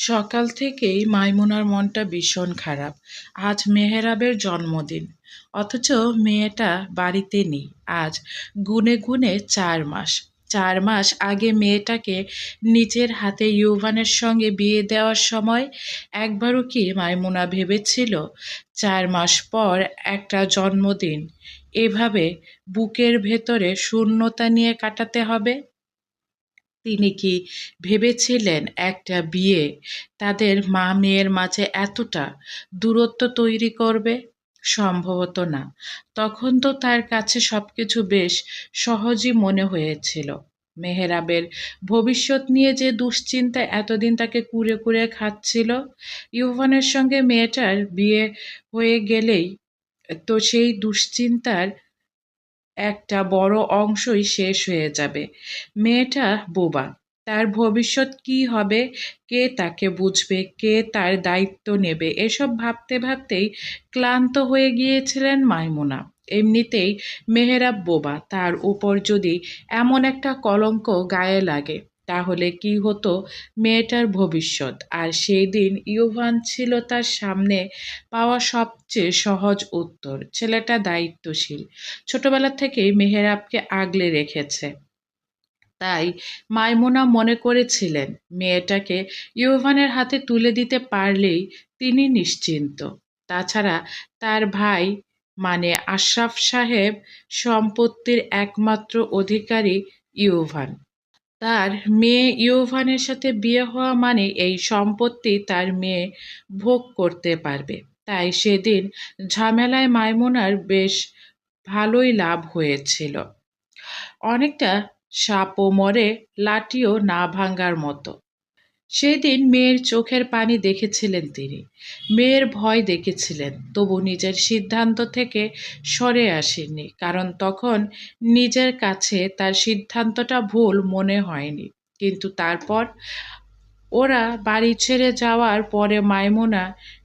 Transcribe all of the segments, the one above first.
সকাল থেকেই মাইমুনার মনটা ভীষণ খারাপ। আজ মেহেরাবের জন্মদিন, অথচ মেয়েটা বাড়িতে নেই। আজ গুনে গুনে 4 মাস। 4 মাস আগে মেয়েটাকে নিজের হাতে ইউভানের সঙ্গে বিয়ে দেওয়ার সময় একবারও কি মাইমুনা ভেবেছিল 4 মাস পর একটা জন্মদিন এভাবে বুকের ভেতরে শূন্যতা নিয়ে কাটাতে হবে? তিনি কি ভেবেছিলেন একটা বিয়ে তাদের মা মেয়ের মাঝে এতটা দূরত্ব তৈরি করবে? সম্ভবত না। তখন তো তার কাছে সবকিছু বেশ সহজই মনে হয়েছিল। মেহেরাবের ভবিষ্যৎ নিয়ে যে দুশ্চিন্তা এতদিন তাকে কুরে কুরে খাচ্ছিল, ইউভানের সঙ্গে মেয়েটার বিয়ে হয়ে গেলেই তো সেই দুশ্চিন্তার একটা বড় অংশই শেষ হয়ে যাবে। মেয়েটা বোবা। তার ভবিষ্যৎ কি হবে? কে তাকে বুঝবে? কে তার দায়িত্ব নেবে? এসব ভাবতে ভাবতেই ক্লান্ত হয়ে গিয়েছিলেন মাইমুনা। এমনিতেই মেহেরাব বোবা, তার উপর যদি এমন একটা কলঙ্ক গায়ে লাগে তাহলে কি হতো মেয়েটার ভবিষ্যৎ? আর সেই দিন ইউভান ছিল তার সামনে পাওয়া সবচেয়ে সহজ উত্তর। ছেলেটা দায়িত্বশীল, ছোটবেলা থেকেই মেহেরাবকে আগলে রেখেছে। তাই মাইমুনা মনে করেছিলেন মেয়েটাকে ইউভানের হাতে তুলে দিতে পারলেই তিনি নিশ্চিন্ত। তাছাড়া তার ভাই মানে আশরাফ সাহেব সম্পত্তির একমাত্র অধিকারী ইউভান। তার মেয়ে ইউভানের সাথে বিয়ে হওয়া মানে এই সম্পত্তি তার মেয়ে ভোগ করতে পারবে। তাই সেদিন ঝামেলায় মাইমুনার বেশ ভালোই লাভ হয়েছিল। অনেকটা সাপও মরে লাঠিও না ভাঙার মতো। সেদিন মেয়ের চোখের পানি দেখেছিলেন তিনি, মেয়ের ভয় দেখেছিলেন, তবু নিজের সিদ্ধান্ত থেকে সরে আসেননি, কারণ তখন নিজের কাছে তার সিদ্ধান্তটা ভুল মনে হয়নি। কিন্তু তারপর ওরা বাড়ি ছেড়ে যাওয়ার পরে মাইমুনা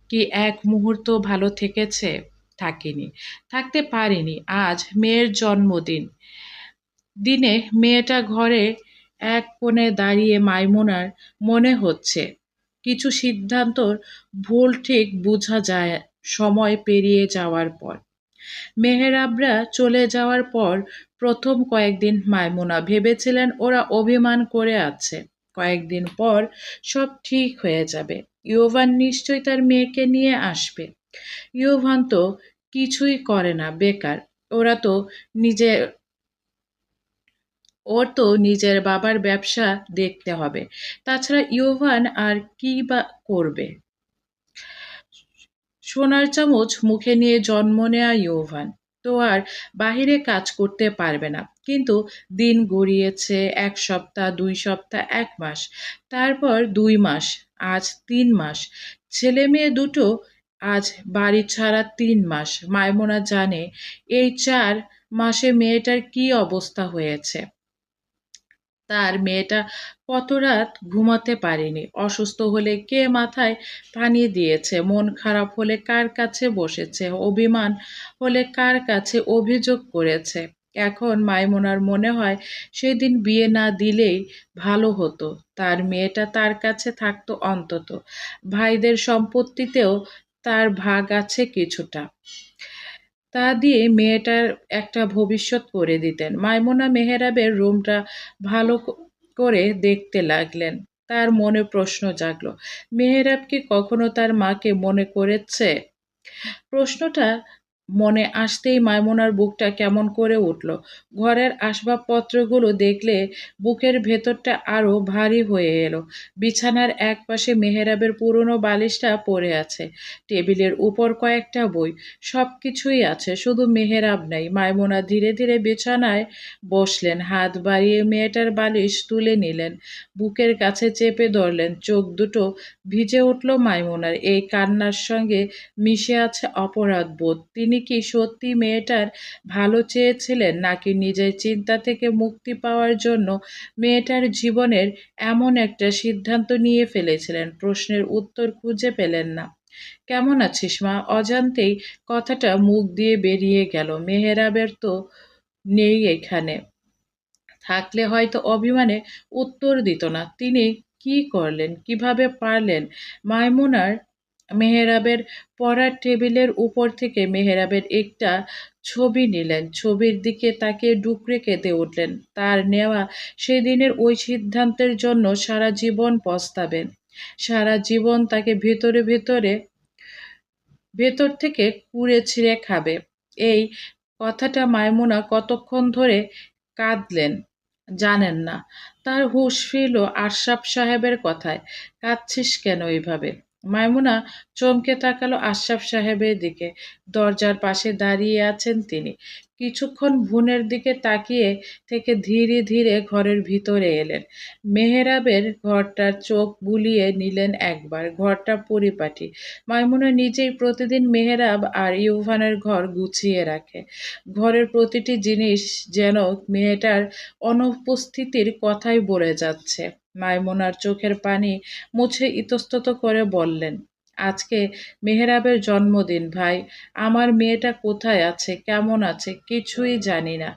কি এক মুহূর্ত ভালো থেকেছে? থাকেনি, থাকতে পারেনি। আজ মেয়ের জন্মদিন, দিনে মেয়েটা ঘরে এক কোণে দাঁড়িয়ে মাইমুনার মনে হচ্ছে কিছু সিদ্ধান্তর ভুল ঠিক বোঝা যায় সময় পেরিয়ে যাওয়ার পর। মেহেরাবরা চলে যাওয়ার পর প্রথম কয়েকদিন মাইমুনা ভেবেছিলেন ওরা অভিমান করে আছে, কয়েকদিন পর সব ঠিক হয়ে যাবে। ইউভান নিশ্চয়ই তার মেয়েকে নিয়ে আসবে। ইউভান তো কিছুই করে না, বেকার। ওরা তো নিজে ওর তো নিজের বাবার ব্যবসা দেখতে হবে। তাছাড়া ইউভান আর কি বা করবে? সোনার চামচ মুখে নিয়ে জন্ম নেয়া ইউভান তো আর বাহিরে কাজ করতে পারবে না। কিন্তু দিন গড়িয়েছে, 1 সপ্তাহ, 2 সপ্তাহ, 1 মাস, তারপর 2 মাস, আজ 3 মাস। ছেলে মেয়ে দুটো আজ বাড়ি ছাড়া 3 মাস। মাইমুনা জানে এই 4 মাসে মেয়েটার কি অবস্থা হয়েছে। তার মেয়েটা কত রাত ঘুমাতে পারেনি, অসুস্থ হলে কে মাথায় পানি দিয়েছে, মন খারাপ হলে কার কাছে বসেছে, অভিমান হলে কার কাছে অভিযোগ করেছে। এখন মাইমুনার মনে হয় সেদিন বিয়ে না দিলেই ভালো হতো, তার মেয়েটা তার কাছে থাকতো অন্তত। ভাইদের সম্পত্তিতেও তার ভাগ আছে কিছুটা, তা দিয়ে মেয়েটার একটা ভবিষ্যৎ করে দিতেন। মাইমুনা মেহেরাবের রুমটা ভালো করে দেখতে লাগলেন। তার মনে প্রশ্ন জাগলো, মেহেরাব কি কখনো তার মাকে মনে করেছে? প্রশ্নটা মনে আসতেই মাইমুনার বুকটা কেমন করে উঠল। ঘরের আসবাবপত্রগুলো দেখলে বুকের ভেতরটা আরো ভারী হয়ে এলো। বিছানার একপাশে মেহেরাবের পুরনো বালিশটা পড়ে আছে, টেবিলের উপর কয়েকটা বই, সবকিছুই আছে, শুধু মেহেরাব নেই। মাইমুনা ধীরে ধীরে বিছানায় বসলেন, হাত বাড়িয়ে মেয়েটার বালিশ তুলে নিলেন, বুকের কাছে চেপে ধরলেন। চোখ দুটো ভিজে উঠল মাইমুনার। এই কান্নার সঙ্গে মিশে আছে অপরাধবোধ। তিনি কি সত্যি মেয়েটার ভালো চেয়েছিলেন, নাকি নিজের চিন্তা থেকে মুক্তি পাওয়ার জন্য মেয়েটার জীবনের এমন একটা সিদ্ধান্ত নিয়ে ফেলেছিলেন? প্রশ্নের উত্তর খুঁজে পেলেন না। কেমন আছিস মা? অজান্তেই কথাটা মুখ দিয়ে বেরিয়ে গেল। মেহেরাবের তো নেই এখানে, থাকলে হয়তো অভিমানে উত্তর দিত না। তিনি কি করলেন? কিভাবে পারলেন? মাইমুনার মেহেরাবের পড়ার টেবিলের উপর থেকে মেহেরাবের একটা ছবি নিলেন। ছবির দিকে তাকিয়ে ডুকরে কেঁদে উঠলেন। তার নেওয়া সেদিনের ওই সিদ্ধান্তের জন্য সারা জীবন পস্তাবেন। সারা জীবন তাকে ভেতর থেকে কুরে ছিঁড়ে খাবে। এই কথাটা মাইমুনা কতক্ষণ ধরে কাঁদলেন জানেন না। তার হুঁশ ফিরল আশরাফ সাহেবের কথায়। কাঁদছিস কেন এইভাবে? মাইমুনা চমকে তাকালো আশরাফ সাহেবের দিকে। দরজার পাশে দাঁড়িয়ে আছেন তিনি। কিছুক্ষণ ভুনের দিকে তাকিয়ে থেকে ধীরে ধীরে ঘরের ভিতরে এলেন। মেহেরাবের ঘরটার চোখ বুলিয়ে নিলেন একবার। ঘরটা পরিপাটি। মাইমুনা নিজেই প্রতিদিন মেহেরাব আর ইউভানের ঘর গুছিয়ে রাখে। ঘরের প্রতিটি জিনিস যেন মেয়েটার অনুপস্থিতির কথাই বলে যাচ্ছে। মাইমুনার চোখের পানি মুছে ইতস্তত করে বললেন, আজকে মেহেরাবের জন্মদিন ভাই। আমার মেয়েটা কোথায় আছে, কেমন আছে কিছুই জানি না।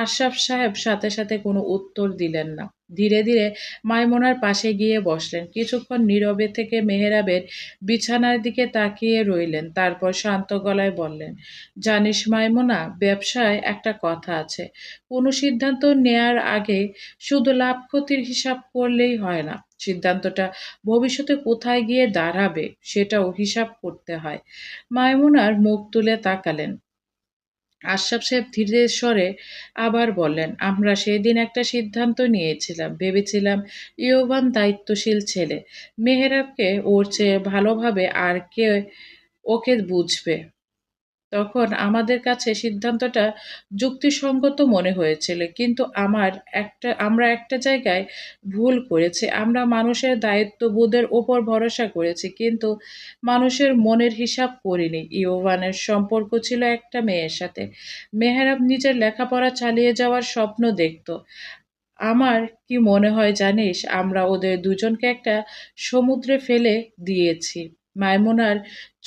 আশরাফ সাহেব সাথে সাথে কোনো উত্তর দিলেন না। ধীরে ধীরে মাইমুনার পাশে গিয়ে বসলেন। কিছুক্ষণ নীরবে থেকে মেহেরাবের বিছানার দিকে তাকিয়ে রইলেন। তারপর শান্ত গলায় বললেন, জানিস মাইমুনা, ব্যবসায় একটা কথা আছে, কোনো সিদ্ধান্ত নেয়ার আগে শুধু লাভ ক্ষতির হিসাব করলেই হয় না। সিদ্ধান্তটা ভবিষ্যতে কোথায় গিয়ে দাঁড়াবে সেটাও হিসাব করতে হয়। মাইমুনার মুখ তুলে তাকালেন। আশরাফ সাহেব ধীরে স্বরে আবার বললেন, আমরা সেদিন একটা সিদ্ধান্ত নিয়েছিলাম। ভেবেছিলাম ইয়োভান দায়িত্বশীল ছেলে। মেহেরাবকে ওর চেয়ে ভালোভাবে আর কে ওকে বুঝবে। তখন আমাদের কাছে সিদ্ধান্তটা যুক্তিসঙ্গত মনে হয়েছিল। কিন্তু আমরা একটা জায়গায় ভুল করেছি। আমরা মানুষের দায়িত্ববোধের ওপর ভরসা করেছি, কিন্তু মানুষের মনের হিসাব করিনি। ইয়োভানের সম্পর্ক ছিল একটা মেয়ের সাথে। মেহরাব নিজের লেখাপড়া চালিয়ে যাওয়ার স্বপ্ন দেখত। আমার কি মনে হয় জানিস, আমরা ওদের দুজনকে একটা সমুদ্রে ফেলে দিয়েছি। মাইমুনার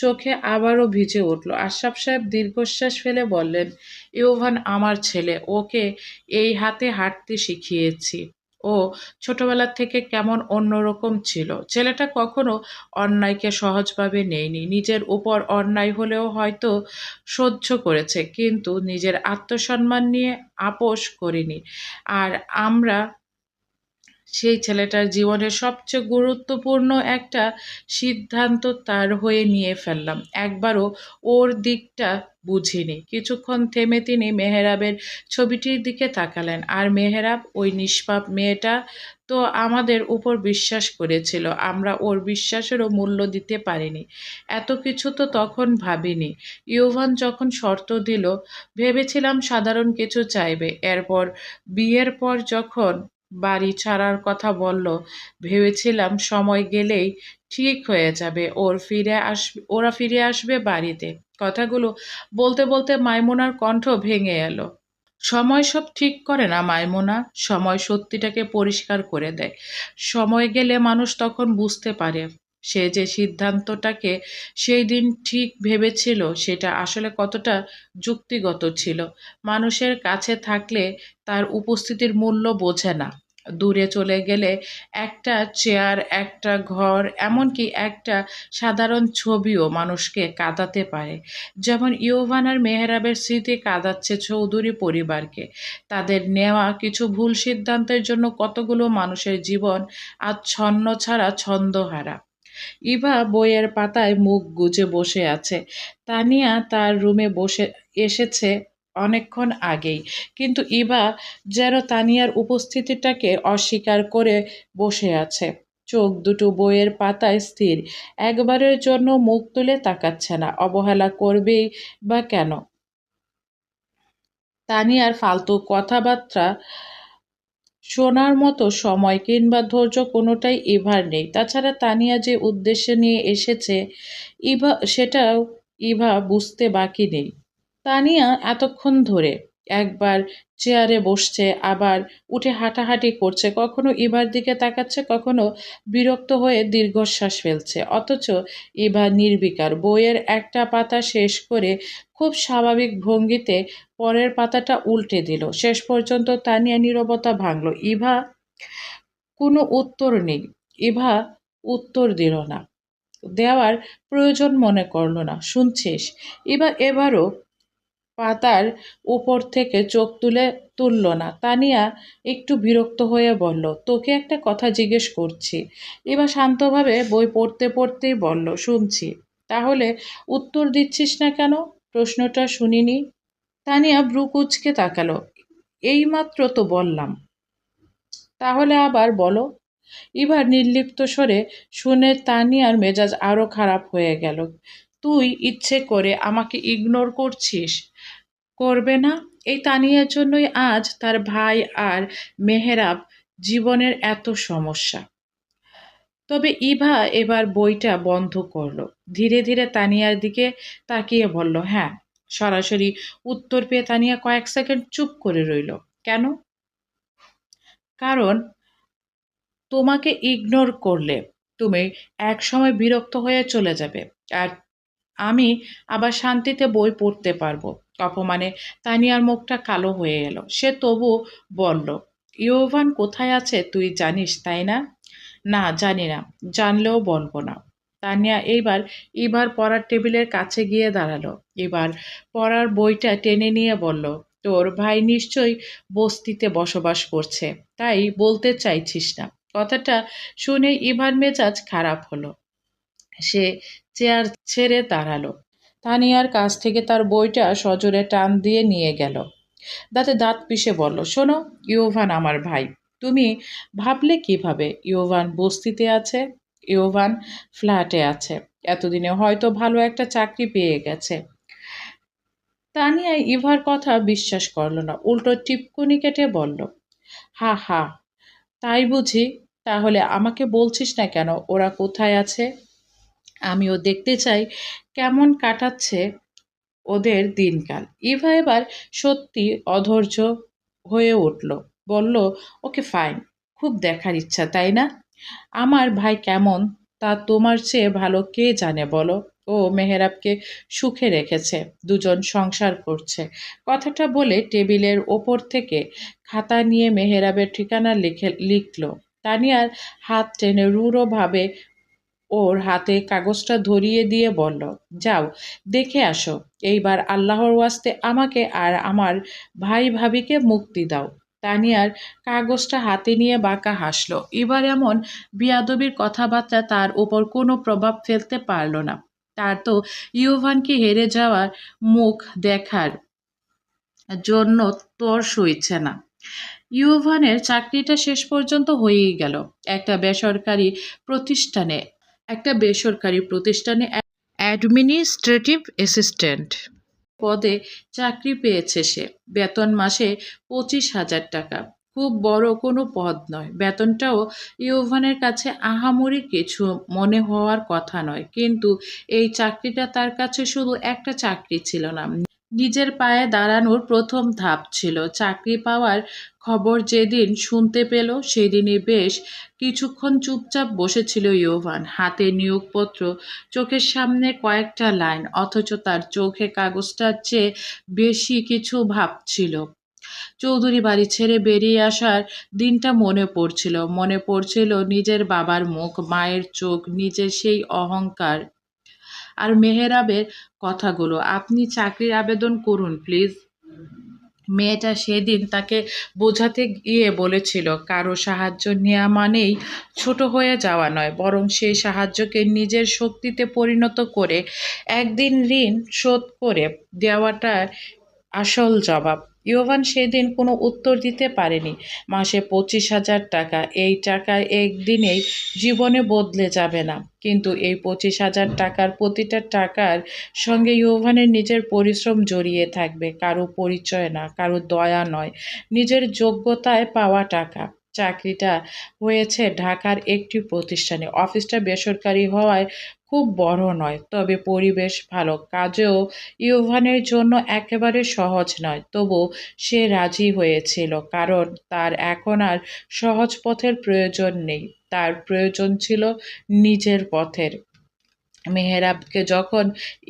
চোখে আবারও ভিজে উঠল। আশরাফ সাহেব দীর্ঘশ্বাস ফেলে বললেন, ইউভান আমার ছেলে, ওকে এই হাতে হাঁটতে শিখিয়েছি। ও ছোটবেলা থেকে কেমন অন্যরকম ছিল। ছেলেটা কখনো অন্যায়কে সহজভাবে নেয়নি। নিজের উপর অন্যায় হলেও হয়তো সহ্য করেছে, কিন্তু নিজের আত্মসম্মান নিয়ে আপোস করেনি। আর আমরা সেই ছেলেটার জীবনের সবচেয়ে গুরুত্বপূর্ণ একটা সিদ্ধান্ত তার হয়ে নিয়ে ফেললাম। একবারও ওর দিকটা বুঝিনি। কিছুক্ষণ থেমে তিনি মেহেরাবের ছবিটির দিকে তাকালেন। আর মেহেরাব, ওই নিষ্পাপ মেয়েটা তো আমাদের উপর বিশ্বাস করেছিল। আমরা ওর বিশ্বাসেরও মূল্য দিতে পারিনি। এত কিছু তো তখন ভাবিনি। ইউভান যখন শর্ত দিল, ভেবেছিলাম সাধারণ কিছু চাইবে। এরপর বিয়ের পর যখন বাড়ি ছাড়ার কথা বলল, ভেবেছিলাম সময় গেলেই ঠিক হয়ে যাবে। ওরা ফিরে আসবে বাড়িতে। কথাগুলো বলতে বলতে মাইমুনার কণ্ঠ ভেঙে এলো। সময় সব ঠিক করে না মাইমুনা, সময় সত্যিটাকে পরিষ্কার করে দেয়। সময় গেলে মানুষ তখন বুঝতে পারে সে যে সিদ্ধান্তটাকে সেই দিন ঠিক ভেবেছিল সেটা আসলে কতটা যুক্তিগত ছিল। মানুষের কাছে থাকলে তার উপস্থিতির মূল্য বোঝে না। দূরে চলে গেলে একটা চেয়ার, একটা ঘর, এমনকি একটা সাধারণ ছবিও মানুষকে কাঁদাতে পারে। যেমন ইয়োভান আর মেহরাবের স্মৃতি কাঁদাচ্ছে চৌধুরী পরিবারকে। তাদের নেওয়া কিছু ভুল সিদ্ধান্তের জন্য কতগুলো মানুষের জীবন আজ ছন্ন ছাড়া ছন্দহারা। ইভা বইয়ের পাতায় মুখ গুজে বসে আছে। তানিয়া তার রুমে বসে এসেছে অনেকক্ষণ আগেই, কিন্তু ইভা যেন তানিয়ার উপস্থিতিটাকে অস্বীকার করে বসে আছে। চোখ দুটো বইয়ের পাতায় স্থির। একবারের জন্য মুখ তুলে তাকাচ্ছে না। অবহেলা করবেই বা কেন? তানিয়ার ফালতু কথাবার্তা শোনার মতো সময় কিংবা ধৈর্য কোনোটাই ইভার নেই। তাছাড়া তানিয়া যে উদ্দেশ্য নিয়ে এসেছে সেটাও ইভা বুঝতে বাকি নেই। তানিয়া এতক্ষণ ধরে একবার চেয়ারে বসছে, আবার উঠে হাঁটাহাঁটি করছে, কখনো ইভার দিকে তাকাচ্ছে, কখনো বিরক্ত হয়ে দীর্ঘশ্বাস ফেলছে। অথচ ইভা নির্বিকার। বইয়ের একটা পাতা শেষ করে খুব স্বাভাবিক ভঙ্গিতে পরের পাতাটা উল্টে দিল। শেষ পর্যন্ত তানিয়া নীরবতা ভাঙল। ইভা কোনো উত্তর নেই। ইভা উত্তর দিল না, দেওয়ার প্রয়োজন মনে করল না। শুনছিস? এবারও পাতার উপর থেকে চোখ তুলল না। তানিয়া একটু বিরক্ত হয়ে বলল, তোকে একটা কথা জিজ্ঞেস করছি। এবার শান্তভাবে বই পড়তে পড়তেই বলল, শুনছি। তাহলে উত্তর দিচ্ছিস না কেন? প্রশ্নটা শুনিনি। তানিয়া ভ্রু কুঁচকে তাকালো। এইমাত্র তো বললাম। তাহলে আবার বলো। এবার নির্লিপ্ত স্বরে শুনে তানিয়ার মেজাজ আরো খারাপ হয়ে গেল। তুই ইচ্ছে করে আমাকে ইগনোর করছিস? করবে না? এই তানিয়ার জন্যই আজ তার ভাই আর মেহেরাব জীবনের এত সমস্যা। তবে ইভা এবার বইটা বন্ধ করলো। ধীরে ধীরে তানিয়ার দিকে তাকিয়ে বলল, হ্যাঁ। সরাসরি উত্তর পেয়ে তানিয়া কয়েক সেকেন্ড চুপ করে রইল। কেন? কারণ তোমাকে ইগনোর করলে তুমি একসময় বিরক্ত হয়ে চলে যাবে, আর আমি আবার শান্তিতে বই পড়তে পারবো। অপমানে তানিয়ার মুখটা কালো হয়ে এলো। সে তবু বলল, ইয়োভান কোথায় আছে তুই জানিস, তাই না? না, জানি না। জানলেও বলবো না। তানিয়া এবার পড়ার টেবিলের কাছে গিয়ে দাঁড়ালো। এবার পড়ার বইটা টেনে নিয়ে বলল, তোর ভাই নিশ্চয়ই বস্তিতে বসবাস করছে, তাই বলতে চাইছিস না। কথাটা শুনে ইভার মেজাজ খারাপ হলো। সে চেয়ার ছেড়ে দাঁড়ালো। তানিয়ার কাছ থেকে তার বইটা সজোরে টান দিয়ে নিয়ে গেল। দাঁতে দাঁত পিষে বলল, শোনো, ইয়োভান আমার ভাই। তুমি ভাবলে কিভাবে ইয়োভান বস্তিতে আছে? ইয়োভান ফ্ল্যাটে আছে। এতদিনে হয়তো ভালো একটা চাকরি পেয়ে গেছে। তানিয়া ইভার কথা বিশ্বাস করল না, উল্টো টিপকুনি কেটে বলল, হা হা, তাই বুঝি? তাহলে আমাকে বলছিস না কেন ওরা কোথায় আছে? আমিও দেখতে চাই কেমন কাটাচ্ছে ওদের দিনকাল। ইভা এবার সত্যি অধৈর্য হয়ে উঠল। বলল, ওকে ফাইন। খুব দেখার ইচ্ছা, তাই না? আমার ভাই কেমন তা তোমার চেয়ে ভালো কে জানে বলো? ও মেহেরাবকে সুখে রেখেছে, দুজন সংসার করছে। কথাটা বলে টেবিলের ওপর থেকে খাতা নিয়ে মেহেরাবের ঠিকানা লিখল। তানিয়ার হাত টেনে রূঢ়ভাবে ওর হাতে কাগজটা ধরিয়ে দিয়ে বলল, যাও, দেখে আসো। এইবার আল্লাহর ওয়াস্তে আমাকে আর আমার ভাই ভাবিকে মুক্তি দাও। তানিয়ার কাগজটা হাতে নিয়ে বাঁকা হাসলো। এবার এমন বিয়াদবির কথাবার্তা তার উপর কোনো প্রভাব ফেলতে পারল না। তার তো ইয়োভানকে হেরে যাওয়ার মুখ দেখার জন্য তর সইছে না। ইয়োভানের চাকরিটা শেষ পর্যন্ত হয়েই গেল। প্রতিষ্ঠানে একটা বেসরকারি প্রতিষ্ঠানে অ্যাডমিনিস্ট্রেটিভ অ্যাসিস্ট্যান্ট পদে চাকরি পেয়েছে সে। বেতন মাসে 25,000 টাকা। খুব বড় কোনো পদ নয়। বেতনটাও ইয়োভানের কাছে আহামরি কিছু মনে হওয়ার কথা নয়। কিন্তু এই চাকরিটা তার কাছে শুধু একটা চাকরি ছিল না, নিজের পায়ে দাঁড়ানোর প্রথম ধাপ ছিল। চাকরি পাওয়ার খবর যেদিন শুনতে পেল সেদিনই বেশ কিছুক্ষণ চুপচাপ বসেছিল ইয়োভান। হাতে নিয়োগপত্র, চোখের সামনে কয়েকটা লাইন, অথচ তার চোখে কাগজটার চেয়ে বেশি কিছু ভাবছিল। চৌধুরী বাড়ি ছেড়ে বেরিয়ে আসার দিনটা মনে পড়ছিল নিজের বাবার মুখ, মায়ের চোখ, নিজের সেই অহংকার আর মেহেরাবের কথাগুলো। আপনি চাকরির আবেদন করুন প্লিজ। মেয়েটা সেদিন তাকে বোঝাতে গিয়ে বলেছিল, কারো সাহায্য নেওয়া মানেই ছোট হয়ে যাওয়া নয়, বরং সেই সাহায্যকে নিজের শক্তিতে পরিণত করে একদিন ঋণ শোধ করে দেওয়াটা আসল জবাব। ইয়োভান সেদিন কোনো উত্তর দিতে পারেনি। মাসে 25,000 টাকা, এই টাকা একদিনেই জীবনে বদলে যাবে না, কিন্তু এই 25,000 টাকার প্রতিটা টাকার সঙ্গে ইয়োভানের নিজের পরিশ্রম জড়িয়ে থাকবে। কারো পরিচয় না, কারো দয়া নয়, নিজের যোগ্যতায় পাওয়া টাকা। চাকরিটা হয়েছে ঢাকার একটি প্রতিষ্ঠানে। অফিসটা বেসরকারি হওয়ায় খুব বড় নয়, তবে পরিবেশ ভালো। কাজেও ইয়োভানের জন্য একেবারে সহজ নয়, তবু সে রাজি হয়েছিল, কারণ তার এখন আর সহজ পথের প্রয়োজন নেই, তার প্রয়োজন ছিল নিজের পথের। মেহেরাবকে যখন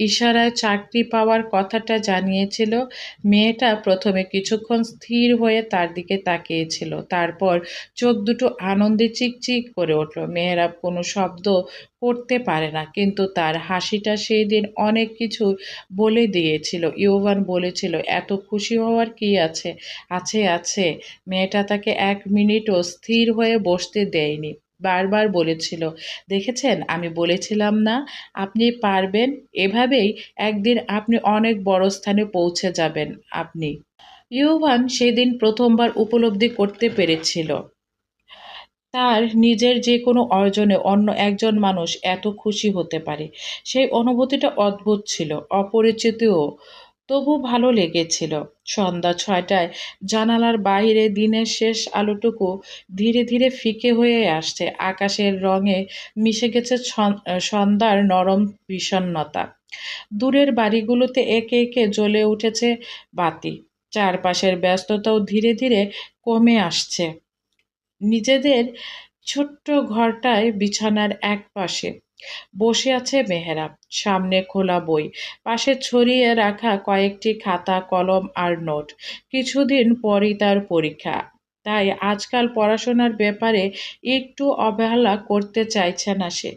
ইশারায় চাকরি পাওয়ার কথাটা জানিয়েছিল, মেয়েটা প্রথমে কিছুক্ষণ স্থির হয়ে তার দিকে তাকিয়েছিল। তারপর চোখ দুটো আনন্দে চিকচিক করে উঠল। মেহেরাব কোনো শব্দ করতে পারে না, কিন্তু তার হাসিটা সেই দিন অনেক কিছু বলে দিয়েছিল। ইউভান বলেছিল, এত খুশি হওয়ার কি আছে? আছে আছে। মেয়েটা তাকে এক মিনিটও স্থির হয়ে বসতে দেয়নি। বারবার বলেছিল, দেখেছেন, আমি বলেছিলাম না আপনি পারবেন। এভাবেই একদিন আপনি অনেক বড় স্থানে পৌঁছে যাবেন। আপনি ইউভান সেদিন প্রথমবার উপলব্ধি করতে পেরেছিল তার নিজের যে কোনো অর্জনে অন্য একজন মানুষ এত খুশি হতে পারে। সেই অনুভূতিটা অদ্ভুত ছিল, অপরিচিতও, তবু ভালো লেগেছিল। সন্ধ্যা ৬টায় জানালার বাইরে দিনের শেষ আলোটুকু ধীরে ধীরে ফিকে হয়ে আসছে। আকাশের রঙে মিশে গেছে সন্ধ্যার নরম বিষণ্ণতা। দূরের বাড়িগুলোতে একে একে জ্বলে উঠেছে বাতি। চারপাশের ব্যস্ততাও ধীরে ধীরে কমে আসছে। নিজেদের ছোট্ট ঘরটায় বিছানার একপাশে বসে আছে মেহেরাব। সামনে খোলা বই, পাশে ছড়িয়ে রাখা কয়েকটি খাতা, কলম আর নোট। কিছুদিন পরই তার পরীক্ষা, তাই আজকাল পড়াশোনার ব্যাপারে একটু অবহেলা করতে চাইছে না সে।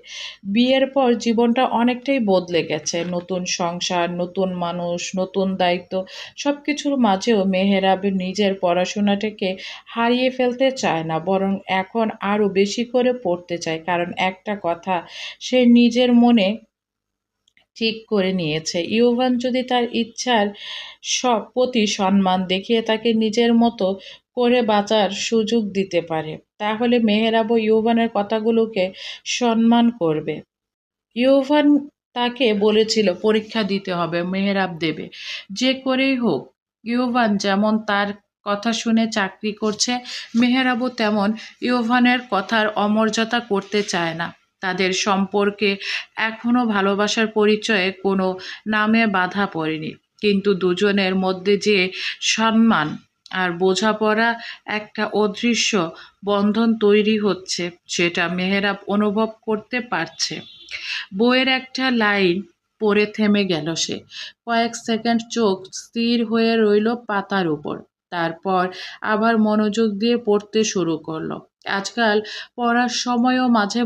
বিয়ের পর জীবনটা অনেকটাই বদলে গেছে। নতুন সংসার, নতুন মানুষ, নতুন দায়িত্ব। সবকিছুর মাঝেও মেহেরাব নিজের পড়াশোনাটাকে হারিয়ে ফেলতে চায় না, বরং এখন আরো বেশি করে পড়তে চায়। কারণ একটা কথা সে নিজের মনে ঠিক করে নিয়েছে, ইউভান যদি তার ইচ্ছার প্রতি সম্মান দেখিয়ে তাকে নিজের মতো করে বাঁচার সুযোগ দিতে পারে, তাহলে মেহেরাবও ইউভানের কথাগুলোকে সম্মান করবে। ইউভান তাকে বলেছিল পরীক্ষা দিতে হবে, মেহেরাব দেবে, যে করেই হোক। ইউভান যেমন তার কথা শুনে চাকরি করছে, মেহেরাবও তেমন ইউভানের কথার অমর্যাদা করতে চায় না। তাদের সম্পর্কে এখনো ভালোবাসার পরিচয়ে কোনো নামে বাধা পড়েনি, কিন্তু দুজনের মধ্যে যে সম্মান আর বোঝাপড়া, একটা অদৃশ্য বন্ধন তৈরি হচ্ছে, সেটা মেহেরাব অনুভব করতে পারছে। বইয়ের একটা লাইন পড়ে থেমে গেল সে। কয়েক সেকেন্ড চোখ স্থির হয়ে রইল পাতার উপর। তারপর আবার মনোযোগ দিয়ে পড়তে শুরু করলো। আজকাল পড়ার সময়ও মাঝে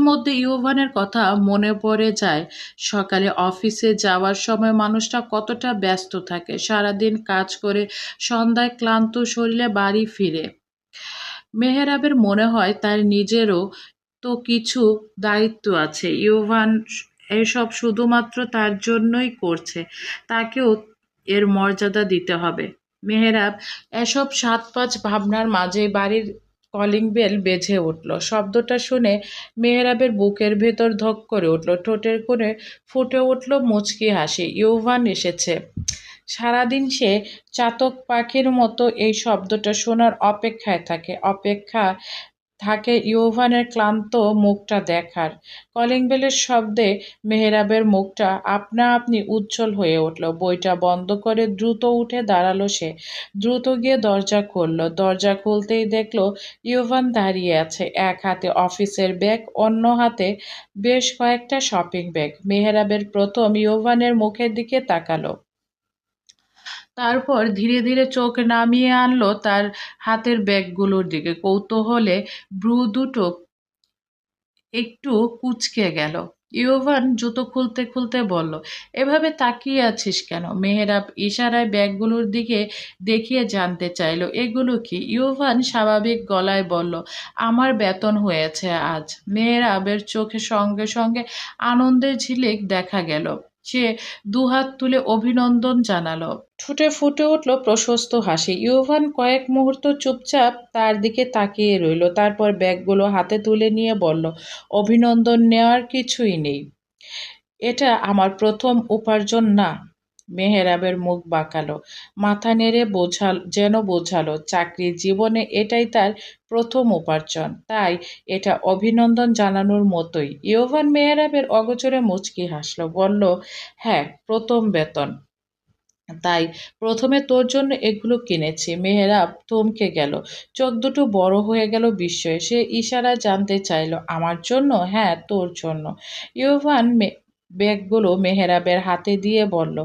মধ্যে ইউভানের কথা মনে পড়ে যায়। সকালে অফিসে যাওয়ার সময় মানুষটা কতটা ব্যস্ত থাকে, সারাদিন কাজ করে সন্ধ্যায় ক্লান্ত শরীরে বাড়ি ফিরে। মেহেরাবের মনে হয় তার নিজেরও তো কিছু দায়িত্ব আছে। ইউভান এসব শুধুমাত্র তার জন্যই করছে, তাকেও এর মর্যাদা দিতে হবে। মেহেরাব এসব সাত পাঁচ ভাবনার মাঝে বাড়ির কলিং বেল বেজে উঠল। শব্দটা শুনে মেহেরাবের বুকের ভেতর ধক করে উঠল, ঠোঁটের কোণে ফুটে উঠল মুচকি হাসি। ইউভান এসেছে। সারাদিন সে চাতক পাখির মতো এই শব্দটা শোনার অপেক্ষায় থাকে ইউভানের ক্লান্ত মুখটা দেখার। কলিং বেলের শব্দে মেহেরাবের মুখটা আপনা আপনি উজ্জ্বল হয়ে উঠল। বইটা বন্ধ করে দ্রুত উঠে দাঁড়ালো সে। দ্রুত গিয়ে দরজা খুলল। দরজা খুলতেই দেখলো ইউভান দাঁড়িয়ে আছে, এক হাতে অফিসের ব্যাগ, অন্য হাতে বেশ কয়েকটা শপিং ব্যাগ। মেহেরাবের প্রথম ইউভানের মুখের দিকে তাকালো, তারপর ধীরে ধীরে চোখ নামিয়ে আনলো তার হাতের ব্যাগগুলোর দিকে। কৌতূহলে ভ্রু দুটো একটু কুঁচকে গেল। ইউভান জুতো খুলতে খুলতে বলল, এভাবে তাকিয়ে আছিস কেন? মেহেরাব ইশারায় ব্যাগগুলোর দিকে দেখিয়ে জানতে চাইল, এগুলো কি? ইউভান স্বাভাবিক গলায় বলল, আমার বেতন হয়েছে আজ। মেহেরাবের চোখে সঙ্গে সঙ্গে আনন্দের ঝিলিক দেখা গেল। সে দুহাত তুলে অভিনন্দন জানালো। ঠোঁটে ফুটে উঠল প্রশস্ত হাসি। ইউভান কয়েক মুহূর্ত চুপচাপ তার দিকে তাকিয়ে রইল, তারপর ব্যাগগুলো হাতে তুলে নিয়ে বলল, অভিনন্দন নেওয়ার কিছুই নেই। এটা আমার প্রথম উপার্জন না। মেহেরাবের মুখ বাঁকালো, মাথা নেড়ে বোঝালো চাকরির জীবনে এটাই তার প্রথম উপার্জন, তাই এটা অভিনন্দন জানানোর মতোই। ইউভান মেহেরাবের অগোচরে মুচকি হাসল, বলল, হ্যাঁ, প্রথম বেতন। তাই প্রথমে তোর জন্য এগুলো কিনেছি। মেহেরাব থমকে গেল, চোখ দুটো বড় হয়ে গেল বিস্ময়ে। সে ইশারায় জানতে চাইল, আমার জন্য? হ্যাঁ, তোর জন্য। ইউভান ব্যাগগুলো মেহেরাবের হাতে দিয়ে বলল,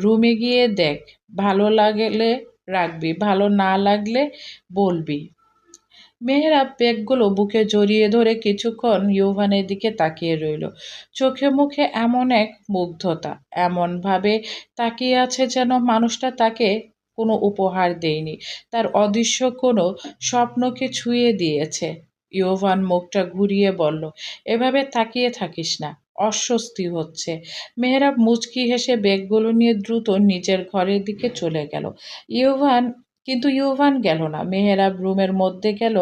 রুমে গিয়ে দেখ, ভালো লাগলে রাখবি, ভালো না লাগলে বলবি। মেহেরাব ব্যাগগুলো বুকে জড়িয়ে ধরে কিছুক্ষণ ইউভানের দিকে তাকিয়ে রইল। চোখে মুখে এমন এক মুগ্ধতা, এমন ভাবে তাকিয়ে আছে যেন মানুষটা তাকে কোনো উপহার দেয়নি, তার অদৃশ্য কোনো স্বপ্নকে ছুঁয়ে দিয়েছে। ইয়োভান মুখটা ঘুরিয়ে বলল, এভাবে তাকিয়ে থাকিস না, অস্বস্তি হচ্ছে। মেহেরাব মুচকি হেসে ব্যাগগুলো নিয়ে দ্রুত নিজের ঘরের দিকে চলে গেল। ইয়োভান কিন্তু ইয়োভান গেল না, মেহেরাব রুমের মধ্যে গেল।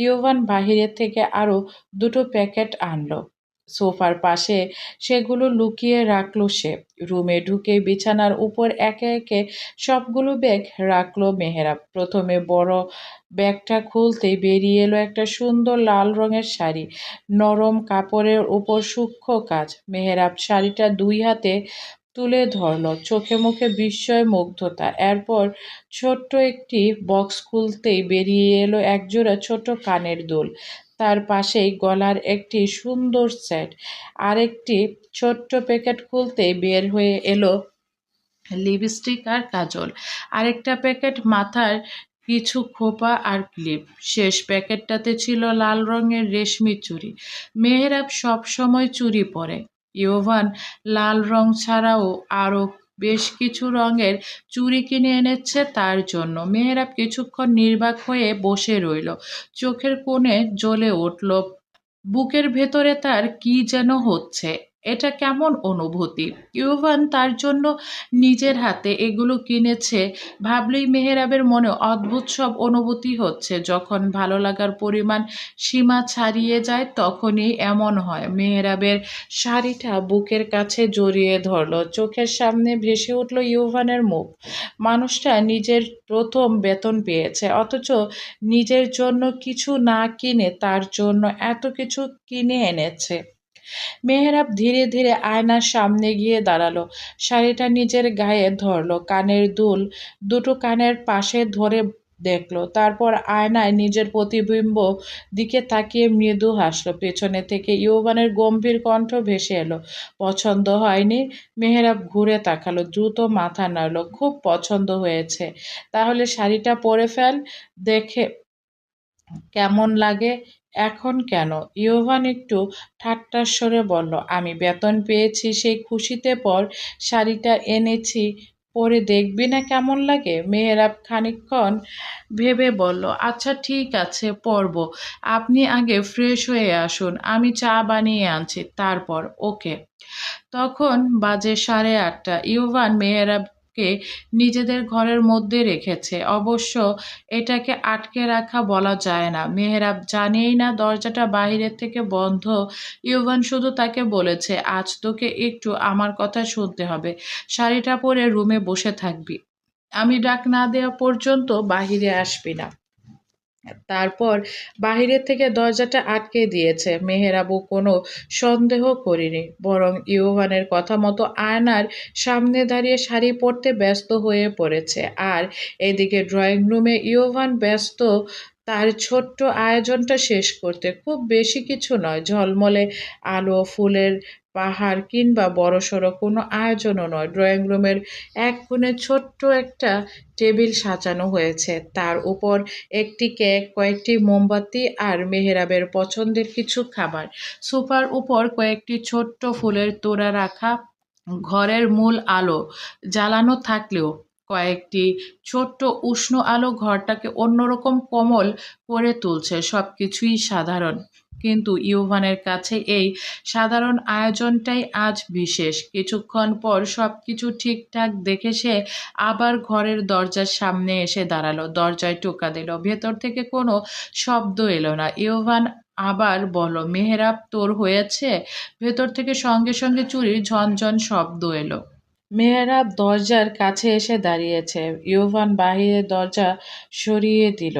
ইয়োভান বাহিরের থেকে আরো দুটো প্যাকেট আনলো, সোফার পাশে সেগুলো লুকিয়ে রাখলো সে। রুমে ঢুকে বিছানার উপর একে একে সবগুলো ব্যাগ রাখলো মেহেরাব। প্রথমে বড় ব্যাগটা খুলতেই বেরিয়ে এলো একটা সুন্দর লাল রঙের শাড়ি, নরম কাপড়ের উপর সূক্ষ্ম কাজ। মেহেরাব শাড়িটা দুই হাতে তুলে ধরলো, চোখে মুখে বিস্ময়, মুগ্ধতা। এরপর ছোট্ট একটি বক্স খুলতেই বেরিয়ে এলো একজোড়া ছোট কানের দুল, তার পাশেই গলার একটি সুন্দর সেট। আরেকটি ছোট্ট প্যাকেট খুলতেই বের হয়ে এলো লিপস্টিক আর কাজল, আরেকটা প্যাকেট মাথার কিছু খোপা আর ক্লিপ। শেষ প্যাকেটটাতে ছিল লাল রঙের রেশমি চুড়ি। মেহেরাব সব সময় চুড়ি পরে। ইয়োভান লাল রং ছাড়াও আরো বেশ কিছু রঙের চুড়ি কিনে এনেছে তার জন্য। মেহেরাব কিছুক্ষণ নির্বাক হয়ে বসে রইল, চোখের কোণে জ্বলে উঠল, বুকের ভেতরে তার কি যেন হচ্ছে। এটা কেমন অনুভূতি? ইউভান তার জন্য নিজের হাতে এগুলো কিনেছে ভাবলেই মেহেরাবের মনে অদ্ভুত সব অনুভূতি হচ্ছে। যখন ভালো লাগার পরিমাণ সীমা ছাড়িয়ে যায় তখনই এমন হয়। মেহেরাবের শাড়িটা বুকের কাছে জড়িয়ে ধরল, চোখের সামনে ভেসে উঠল ইউভানের মুখ। মানুষটা নিজের প্রথম বেতন পেয়েছে, অথচ নিজের জন্য কিছু না কিনে তার জন্য এত কিছু কিনে এনেছে। মেহেরাব ধীরে ধীরে আয়নার সামনে গিয়ে দাঁড়ালো, শাড়িটা নিজের গায়ে ধরলো, কানের দুল দুটো কানের পাশে ধরে দেখলো, তারপর আয়নায় নিজের প্রতিবিম্ব দিকে তাকিয়ে মৃদু হাসলো। পেছনে থেকে ইউভানের গম্ভীর কণ্ঠ ভেসে এলো, পছন্দ হয়নি? মেহেরাব ঘুরে তাকালো, দ্রুত মাথা নাড়ল, খুব পছন্দ হয়েছে। তাহলে শাড়িটা পরে ফেল, দেখে কেমন লাগে। এখন কেন? ইয়োভান একটু ঠাট্টার স্বরে বলল, আমি বেতন পেয়েছি সেই খুশিতে পর, শাড়িটা এনেছি, পরে দেখবি না কেমন লাগে। মেহেরাব খানিকক্ষণ ভেবে বলল, আচ্ছা ঠিক আছে, পরব। আপনি আগে ফ্রেশ হয়ে আসুন, আমি চা বানিয়ে আনছি, তারপর। ওকে। তখন বাজে 8:30। ইউভান মেহেরাবকে নিজেদের ঘরের মধ্যে রেখেছে। অবশ্য এটাকে আটকে রাখা বলা যায় না, মেহেরাব জানেই না দরজাটা বাহিরের থেকে বন্ধ। ইউভান শুধু তাকে বলেছে, আজ তোকে একটু আমার কথা শুনতে হবে, শাড়িটা পরে রুমে বসে থাকবি, আমি ডাক না দেওয়া পর্যন্ত বাহিরে আসবি না। তারপর বাহিরের থেকে দরজাটা আটকে দিয়েছে। মেহেরাবও কোনো সন্দেহ করেনি, বরং ইউভানের কথা মতো আয়নার সামনে দাঁড়িয়ে শাড়ি পরতে ব্যস্ত হয়ে পড়েছে। আর এদিকে ড্রয়িং রুমে ইউভান ব্যস্ত তার ছোট্ট আয়োজনটা শেষ করতে। খুব বেশি কিছু নয়, ঝলমলে আলো, ফুলের পাহাড় কিংবা বড়সড় কোনো আয়োজনও নয়। ড্রয়িং রুমের এক কোণে ছোট্ট একটা টেবিল সাজানো হয়েছে, তার উপর একটি কেক, কয়েকটি মোমবাতি আর মেহেরাবের পছন্দের কিছু খাবার। সোফার উপর কয়েকটি ছোট্ট ফুলের তোড়া রাখা। ঘরের মূল আলো জ্বালানো থাকলেও কয়েকটি ছোট্ট উষ্ণ আলো ঘরটাকে অন্যরকম কোমল করে তুলছে। সবকিছুই সাধারণ, কিন্তু ইউভানের কাছে এই সাধারণ আয়োজনটাই আজ বিশেষ। কিছুক্ষণ পর সবকিছু ঠিকঠাক দেখে সে আবার ঘরের দরজার সামনে এসে দাঁড়ালো, দরজায় টোকা দিল। ভেতর থেকে কোনো শব্দ এলো না। ইউভান আবার বলল, মেহেরাব তোর হয়েছে? ভেতর থেকে সঙ্গে সঙ্গে চুরির ঝনঝন শব্দ এলো। মেহেরাব দরজার কাছে এসে দাঁড়িয়েছে। ইউভান বাহিরের দরজা সরিয়ে দিল।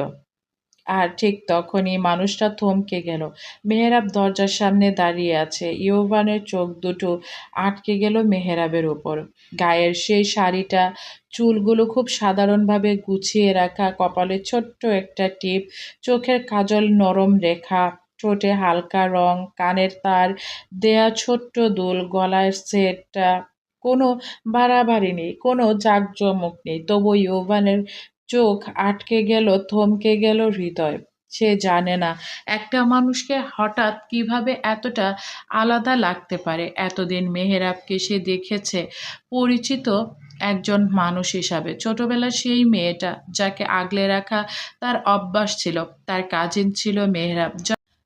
আর ঠিক তখনই মানুষটা থমকে গেল। মেহেরাব দরজার সামনে দাঁড়িয়ে আছে। ইউভানের চোখ দুটো আটকে গেল মেহেরাবের উপর। গায়ের সেই শাড়িটা, চুলগুলো খুব সাধারণভাবে গুছিয়ে রাখা, কপালে ছোট্ট একটা টিপ, চোখের কাজল নরম রেখা, ঠোঁটে হালকা রং, কানের তার দেয়া ছোট্ট দুল, গলার সেটটা, কোনো বাড়াবাড়ি নেই, কোনো জাঁকজমক নেই। তবু ইউভানের চোখ আটকে গেল, থমকে গেল হৃদয়। সে জানে না একটা মানুষকে হঠাৎ কিভাবে এতটা আলাদা লাগতে পারে। এতদিন মেহেরাবকে সে দেখেছে পরিচিত একজন মানুষ হিসাবে। ছোটবেলার সেই মেয়েটা যাকে আগলে রাখা তার অভ্যাস ছিল, তার কাজিন ছিল মেহেরাব,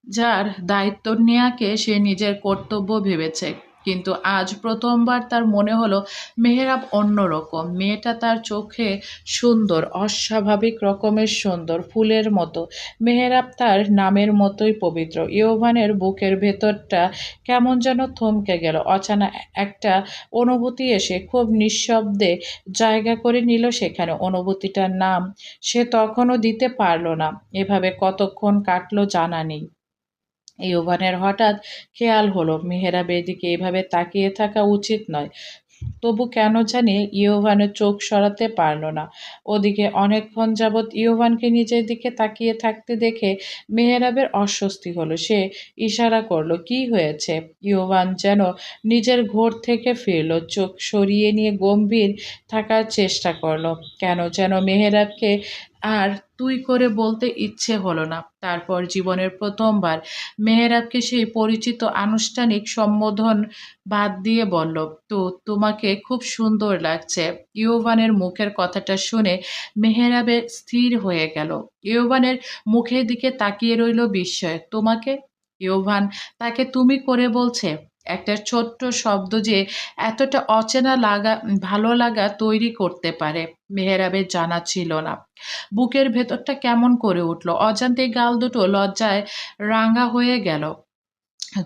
যার দায়িত্ব নেয়াকে সে নিজের কর্তব্য ভেবেছে। কিন্তু আজ প্রথমবার তার মনে হলো মেহেরাব অন্যরকম। মেয়েটা তার চোখে সুন্দর, অস্বাভাবিক রকমের সুন্দর, ফুলের মতো। মেহেরাব তার নামের মতোই পবিত্র। ইউভানের বুকের ভেতরটা কেমন যেন থমকে গেল। অজানা একটা অনুভূতি এসে খুব নিঃশব্দে জায়গা করে নিল সেখানে। অনুভূতিটার নাম সে তখনও দিতে পারল না। এভাবে কতক্ষণ কাটলো জানা নেই। ইউভানের হঠাৎ খেয়াল হলো মেহেরাবের দিকে এভাবে তাকিয়ে থাকা উচিত নয়। তবু কেন জানি ইউভানের চোখ সরাতে পারল না। ওদিকে অনেকক্ষণ যাবৎ ইউভানকে নিজের দিকে তাকিয়ে থাকতে দেখে মেহেরাবের অস্বস্তি হলো। সে ইশারা করলো, কি হয়েছে? ইউভান যেন নিজের ঘোর থেকে ফিরল, চোখ সরিয়ে নিয়ে গম্ভীর থাকার চেষ্টা করলো। কেন যেন মেহেরাবকে আর তুই করে বলতে ইচ্ছে হলো না। তারপর জীবনের প্রথমবার মেহেরাবকে সেই পরিচিত আনুষ্ঠানিক সম্বোধন বাদ দিয়ে বলল, তো তোমাকে খুব সুন্দর লাগছে। ইউভানের মুখের কথাটা শুনে মেহেরাবে স্থির হয়ে গেল। ইউভানের মুখের দিকে তাকিয়ে রইল বিস্ময়ে। তোমাকে? ইউভান তাকে তুমি করে বলছে। একটা ছোট্ট শব্দ যে এতটা অচেনা ভালো লাগা তৈরি করতে পারে মেহেরাবের জানা ছিল না। বুকের ভেতরটা কেমন করে উঠল। অজান্তেই গাল দুটো লজ্জায় রাঙা হয়ে গেল।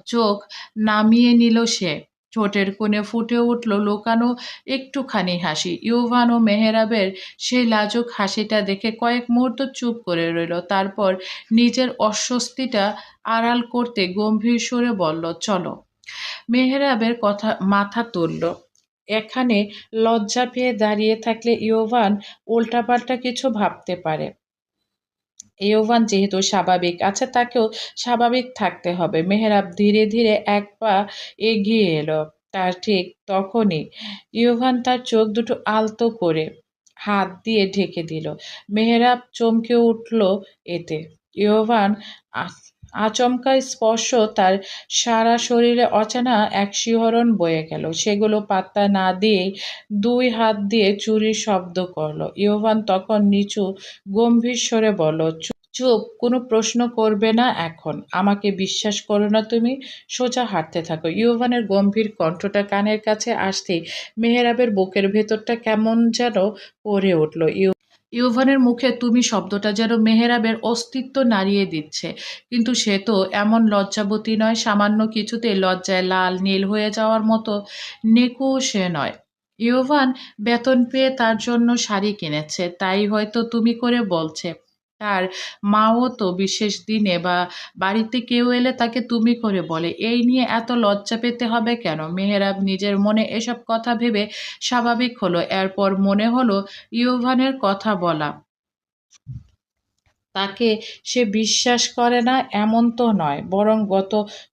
চোখ নামিয়ে নিল সে। ঠোঁটের কোণে ফুটে উঠল লুকানো একটুখানি হাসি। ইউভান ও মেহেরাবের সেই লাজুক হাসিটা দেখে কয়েক মুহূর্ত চুপ করে রইল। তারপর নিজের অস্বস্তিটা আড়াল করতে গম্ভীর সুরে বলল, চলো। মেহেরাবের কথা মাথা তুলল। এখানে লজ্জা পেয়ে দাঁড়িয়ে থাকলে ইউভান উল্টাপাল্টা কিছু ভাবতে পারে। ইউভান যেহেতু স্বাভাবিক আছে, তাকেও স্বাভাবিক থাকতে হবে। মেহেরাব ধীরে ধীরে এক পা এগিয়ে এলো। তার ঠিক তখনই ইউভান তার চোখ দুটো আলতো করে হাত দিয়ে ঢেকে দিল। মেহেরাব চমকে উঠল এতে। ইউভান আচমকা স্পর্শ তার সারা শরীরে অচেনা এক শিহরণ বয়ে গেল। সেগুলো পাত্তা না দিয়েই দুই হাত দিয়ে চুরির শব্দ করল। ইউভান তখন নিচু গম্ভীর স্বরে বলল, চুপ, কোনো প্রশ্ন করবে না এখন। আমাকে বিশ্বাস করো না তুমি? সোজা হাঁটতে থাকো। ইউভানের গম্ভীর কণ্ঠটা কানের কাছে আসতেই মেহেরাবের বুকের ভেতরটা কেমন যেন পড়ে উঠল। ইউভানের মুখে তুমি শব্দটা যেন মেহেরাবের অস্তিত্ব নাড়িয়ে দিচ্ছে। কিন্তু সে তো এমন লজ্জাবতী নয়, সামান্য কিছুতে লজ্জায় লাল নীল হয়ে যাওয়ার মতো নেকুও সে নয়। ইউভান বেতন পেয়ে তার জন্য শাড়ি কিনেছে, তাই হয়তো তুমি করে বলছে। তার মাও তো বিশেষ দিনে বা বাড়িতে কেউ এলে তাকে তুমি করে বলে। এই নিয়ে এত লজ্জা পেতে হবে কেন? মেহেরাব নিজের মনে এসব কথা ভেবে স্বাভাবিক হলো। এরপর মনে হলো ইউভানের কথা বলা তাকে সে বিশ্বাস করে না এমন তো নয়, বরং গত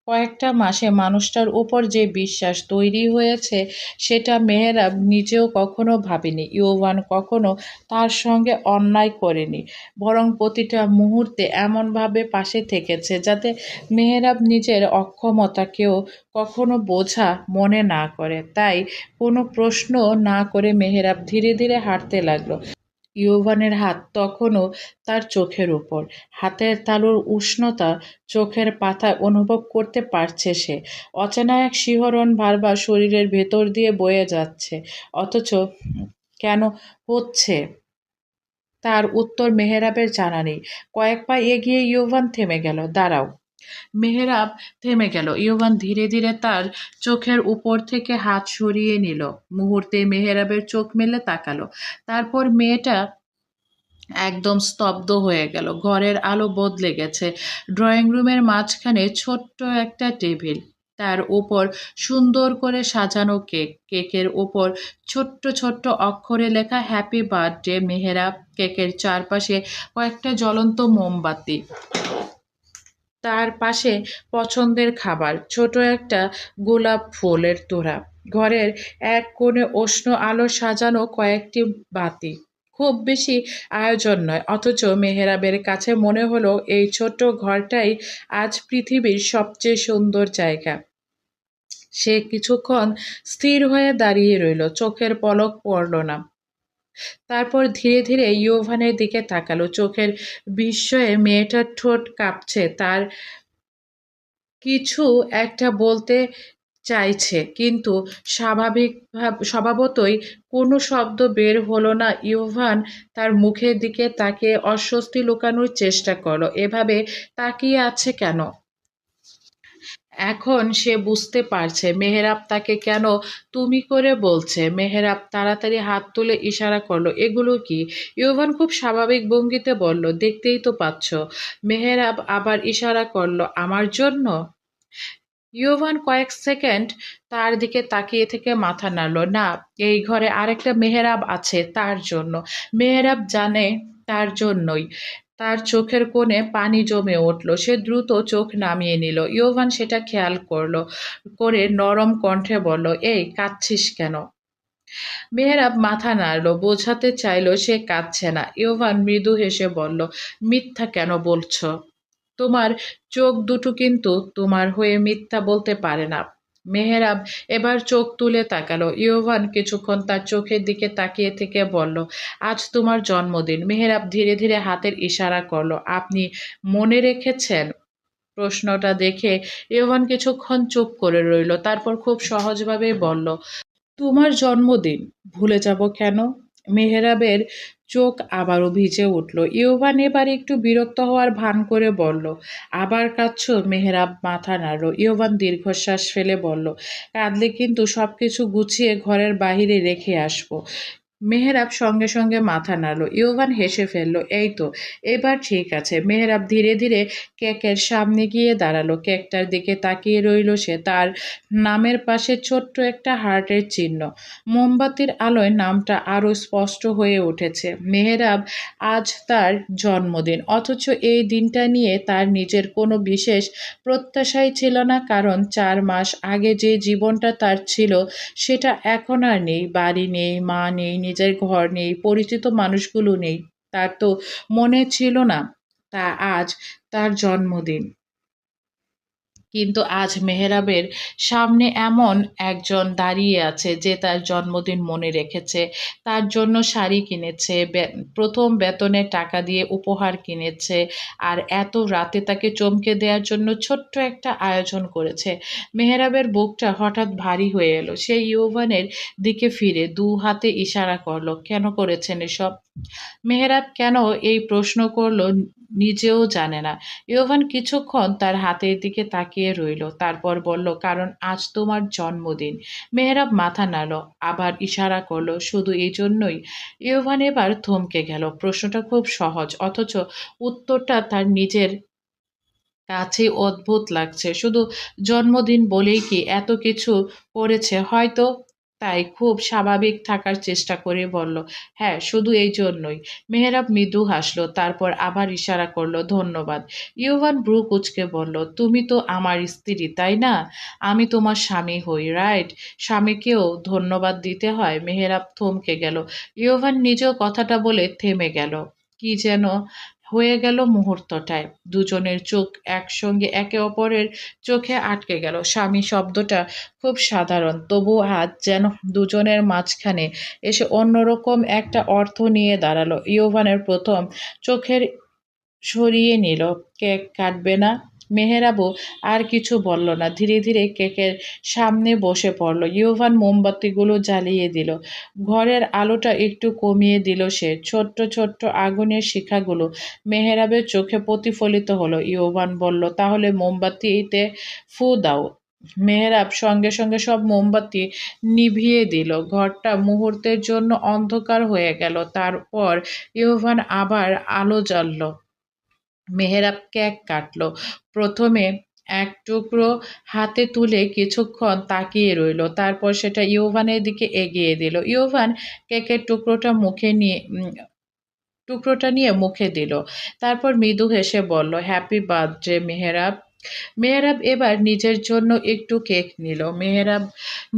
কয়েকটা মাসে মানুষটার উপর যে বিশ্বাস তৈরি হয়েছে সেটা মেহেরাব নিজেও কখনো ভাবেনি। ইউভান কখনো তার সঙ্গে অন্যায় করেনি, বরং প্রতিটা মুহূর্তে এমনভাবে পাশে থেকেছে যাতে মেহেরাব নিজের অক্ষমতাকেও কখনো বোঝা মনে না করে। তাই কোনো প্রশ্ন না করে মেহেরাব ধীরে ধীরে হাঁটতে লাগলো। ইউভানের হাত তখনও তার চোখের উপর। হাতের তালুর উষ্ণতা চোখের পাতায় অনুভব করতে পারছে সে। অচেনা এক শিহরণ বারবার শরীরের ভেতর দিয়ে বয়ে যাচ্ছে। অথচ কেন হচ্ছে তার উত্তর মেহেরাবের জানা নেই। কয়েক পা এগিয়ে ইউভান থেমে গেল। দাঁড়াও। মেহেরাব থেমে গেল। ইউভান ধীরে ধীরে তার চোখের উপর থেকে হাত সরিয়ে নিল। মুহূর্তে মেহেরাবের চোখ মেলে তাকালো। তারপর মেয়েটা একদম স্তব্ধ হয়ে গেল। ঘরের আলো বদলে গেছে। ড্রয়িং রুমের মাঝখানে ছোট্ট একটা টেবিল। তার ওপর সুন্দর করে সাজানো কেক। কেকের ওপর ছোট্ট ছোট্ট অক্ষরে লেখা হ্যাপি বার্থডে মেহেরাব। কেকের চারপাশে কয়েকটা জ্বলন্ত মোমবাতি। তার পাশে পছন্দের খাবার, ছোট একটা গোলাপ ফুলের তোড়া। ঘরের এক কোণে উষ্ণ আলো সাজানো কয়েকটি বাতি। খুব বেশি আয়োজন নয়, অথচ মেহেরাবের কাছে মনে হলো এই ছোট্ট ঘরটাই আজ পৃথিবীর সবচেয়ে সুন্দর জায়গা। সে কিছুক্ষণ স্থির হয়ে দাঁড়িয়ে রইল, চোখের পলক পড়ল না। তারপর ধীরে ধীরে ইয়োভানের দিকে তাকালো। চোখের বিস্ময়ে মেয়েটার ঠোঁট কাঁপছে। তার কিছু একটা বলতে চাইছে, কিন্তু স্বভাবতই কোনো শব্দ বের হলো না। ইয়োভান তার মুখের দিকে তাকিয়ে অস্বস্তি লুকানোর চেষ্টা করলো। এভাবে তাকিয়ে আছে কেন? এখন সে বুঝতে পারছে মেহেরাব তাকে কেন তুমি করে বলছে। মেহেরাব তাড়াতাড়ি হাত তুলে ইশারা করলো, এগুলো কি? ইউভান খুব স্বাভাবিক ভঙ্গিতে বলল, দেখতেই তো পাচ্ছ। মেহেরাব আবার ইশারা করলো, আমার জন্য। ইউভান কয়েক সেকেন্ড তার দিকে তাকিয়ে থেকে মাথা নাড়ল। না, এই ঘরে আরেকটা মেহেরাব আছে, তার জন্য। মেহেরাব জানে তার জন্যই। তার চোখের কোণে পানি জমে উঠল। সে দ্রুত চোখ নামিয়ে নিল। ইয়োভান সেটা খেয়াল করে নরম কণ্ঠে বলল, এই কাঁদছিস কেন? মেহরাব মাথা নাড়ল, বোঝাতে চাইল সে কাঁদছে না। ইয়োভান মৃদু হেসে বলল, মিথ্যা কেন বলছো? তোমার চোখ দুটো কিন্তু তোমার হয়ে মিথ্যা বলতে পারে না। মেহরাব এবার চোখ তুলে তাকালো। ইয়োভান কিছুক্ষণ তার চোখের দিকে তাকিয়ে থেকে বলল, আজ তোমার জন্মদিন। মেহরাব ধীরে ধীরে হাতের ইশারা করলো, আপনি মনে রেখেছেন? প্রশ্নটা দেখে ইয়োভান কিছুক্ষণ চুপ করে রইল, তারপর খুব সহজভাবেই বলল, তোমার জন্মদিন ভুলে যাব কেন? মেহরাবের চোখ আবারও ভিজে উঠল। ইউভান এবার একটু বিরক্ত হওয়ার ভান করে বলল, আবার কাঁদছো? মেহরাব মাথা নাড়ল। ইউভান দীর্ঘশ্বাস ফেলে বলল, কাঁদলে কিন্তু সবকিছু গুছিয়ে ঘরের বাহিরে রেখে আসবো। মেহরাব সঙ্গে সঙ্গে মাথা নাড়ল। ইউভান হেসে ফেলল, এই তো, এবার ঠিক আছে। মেহরাব ধীরে ধীরে কেকের সামনে গিয়ে দাঁড়ালো। কেকটার দিকে তাকিয়ে রইল সে। তার নামের পাশে ছোট্ট একটা হার্টের চিহ্ন। মোমবাতির আলোয় নামটা আরো স্পষ্ট হয়ে উঠেছে। মেহরাব আজ তার জন্মদিন, অথচ এই দিনটা নিয়ে তার নিজের কোনো বিশেষ প্রত্যাশাই ছিল না। কারণ 4 মাস আগে যে জীবনটা তার ছিল সেটা এখন আর নেই। বাড়ি নেই, মা নেই, নিজের ঘর নেই, পরিচিত মানুষগুলো নেই। তার তো মনে ছিল না তা আজ তার জন্মদিন। কিন্তু আজ মেহরাবের সামনে এমন একজন দাঁড়িয়ে আছে যে তার জন্মদিন মনে রেখেছে, তার জন্য শাড়ি কিনেছে, প্রথম বেতনের টাকা দিয়ে উপহার কিনেছে, আর এত রাতে তাকে চমকে দেওয়ার জন্য ছোট্ট একটা আয়োজন করেছে। মেহরাবের বুকটা হঠাৎ ভারী হয়ে এলো। সে ইউভানের দিকে ফিরে দু হাতে ইশারা করলো, কেন করেছেন এসব? মেহরাব কেন এই প্রশ্ন করল নিজেও জানে না। ইয়োভান কিছুক্ষণ তার হাতের দিকে তাকিয়ে রইল, তারপর বলল, কারণ আজ তোমার জন্মদিন। মেহরাব মাথা নাড়ল, আবার ইশারা করলো, শুধু এই জন্যই? ইয়োভান এবার থমকে গেল। প্রশ্নটা খুব সহজ, অথচ উত্তরটা তার নিজের কাছেই অদ্ভুত লাগছে। শুধু জন্মদিন বলেই কি এত কিছু করেছে? হয়তো তাই খুব স্বাভাবিক থাকার চেষ্টা করে বলল, হ্যাঁ, শুধু এই জন্যই। মেহরাব মৃদু হাসলো, তারপর আবার ইশারা করলো, ধন্যবাদ। ইউভান ভ্রু কুঁচকে বলল, তুমি তো আমার স্ত্রী, তাই না? আমি তোমার স্বামী হই, রাইট? স্বামীকেও ধন্যবাদ দিতে হয়। মেহরাব থমকে গেল। ইউভান নিজেও কথাটা বলে থেমে গেল। কি যেন হয়ে গেল মুহূর্তটায়। দুজনের চোখ একসঙ্গে একে অপরের চোখে আটকে গেল। স্বামী শব্দটা খুব সাধারণ, তবুও আজ যেন দুজনের মাঝখানে এসে অন্যরকম একটা অর্থ নিয়ে দাঁড়ালো। ইয়োভানের প্রথম চোখের সরিয়ে নিল। কেক কাটবে না? মেহেরাবও আর কিছু বলল না, ধীরে ধীরে কেকের সামনে বসে পড়ল। ইয়োভান মোমবাতিগুলো জ্বালিয়ে দিল। ঘরের আলোটা একটু কমিয়ে দিল সে। ছোট্ট ছোট্ট আগুনের শিখাগুলো মেহেরাবের চোখে প্রতিফলিত হলো। ইয়োভান বলল, তাহলে মোমবাতিতে ফু দাও। মেহেরাব সঙ্গে সঙ্গে সব মোমবাতি নিভিয়ে দিল। ঘরটা মুহূর্তের জন্য অন্ধকার হয়ে গেল। তারপর ইউভান আবার আলো জ্বালল। মেহেরাব কেক কাটল। প্রথমে এক টুকরো হাতে তুলে কিছুক্ষণ তাকিয়ে রইল। তারপর সেটা ইউভানের দিকে এগিয়ে দিল। ইউভান কেকের টুকরোটা নিয়ে মুখে দিল। তারপর মৃদু হেসে বলল, হ্যাপি বার্থডে মেহেরাব। মেহেরাব এবার নিজের জন্য একটু কেক নিল। মেহেরাব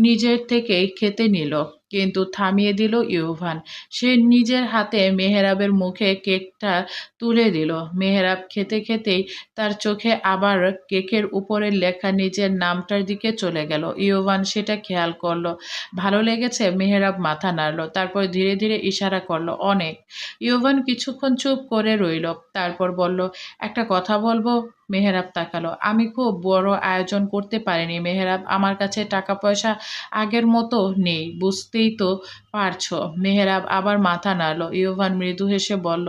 নিজের থেকেই খেতে নিল, কিন্তু থামিয়ে দিল ইউভান। সে নিজের হাতে মেহেরাবের মুখে কেকটা তুলে দিল। মেহেরাব খেতে খেতেই তার চোখে আবার কেকের উপরে লেখা নিজের নামটার দিকে চলে গেল। ইউভান সেটা খেয়াল করলো। ভালো লেগেছে? মেহেরাব মাথা নাড়ল। তারপর ধীরে ধীরে ইশারা করলো, অনেক। ইউভান কিছুক্ষণ চুপ করে রইল। তারপর বলল, একটা কথা বলবো? মেহেরাব তাকালো। আমি খুব বড় আয়োজন করতে পারিনি মেহেরাব। আমার কাছে টাকা পয়সা আগের মতো নেই, বুঝতেই তো পারছো। মেহেরাব আবার মাথা নাড়ল। ইউভান মৃদু হেসে বলল,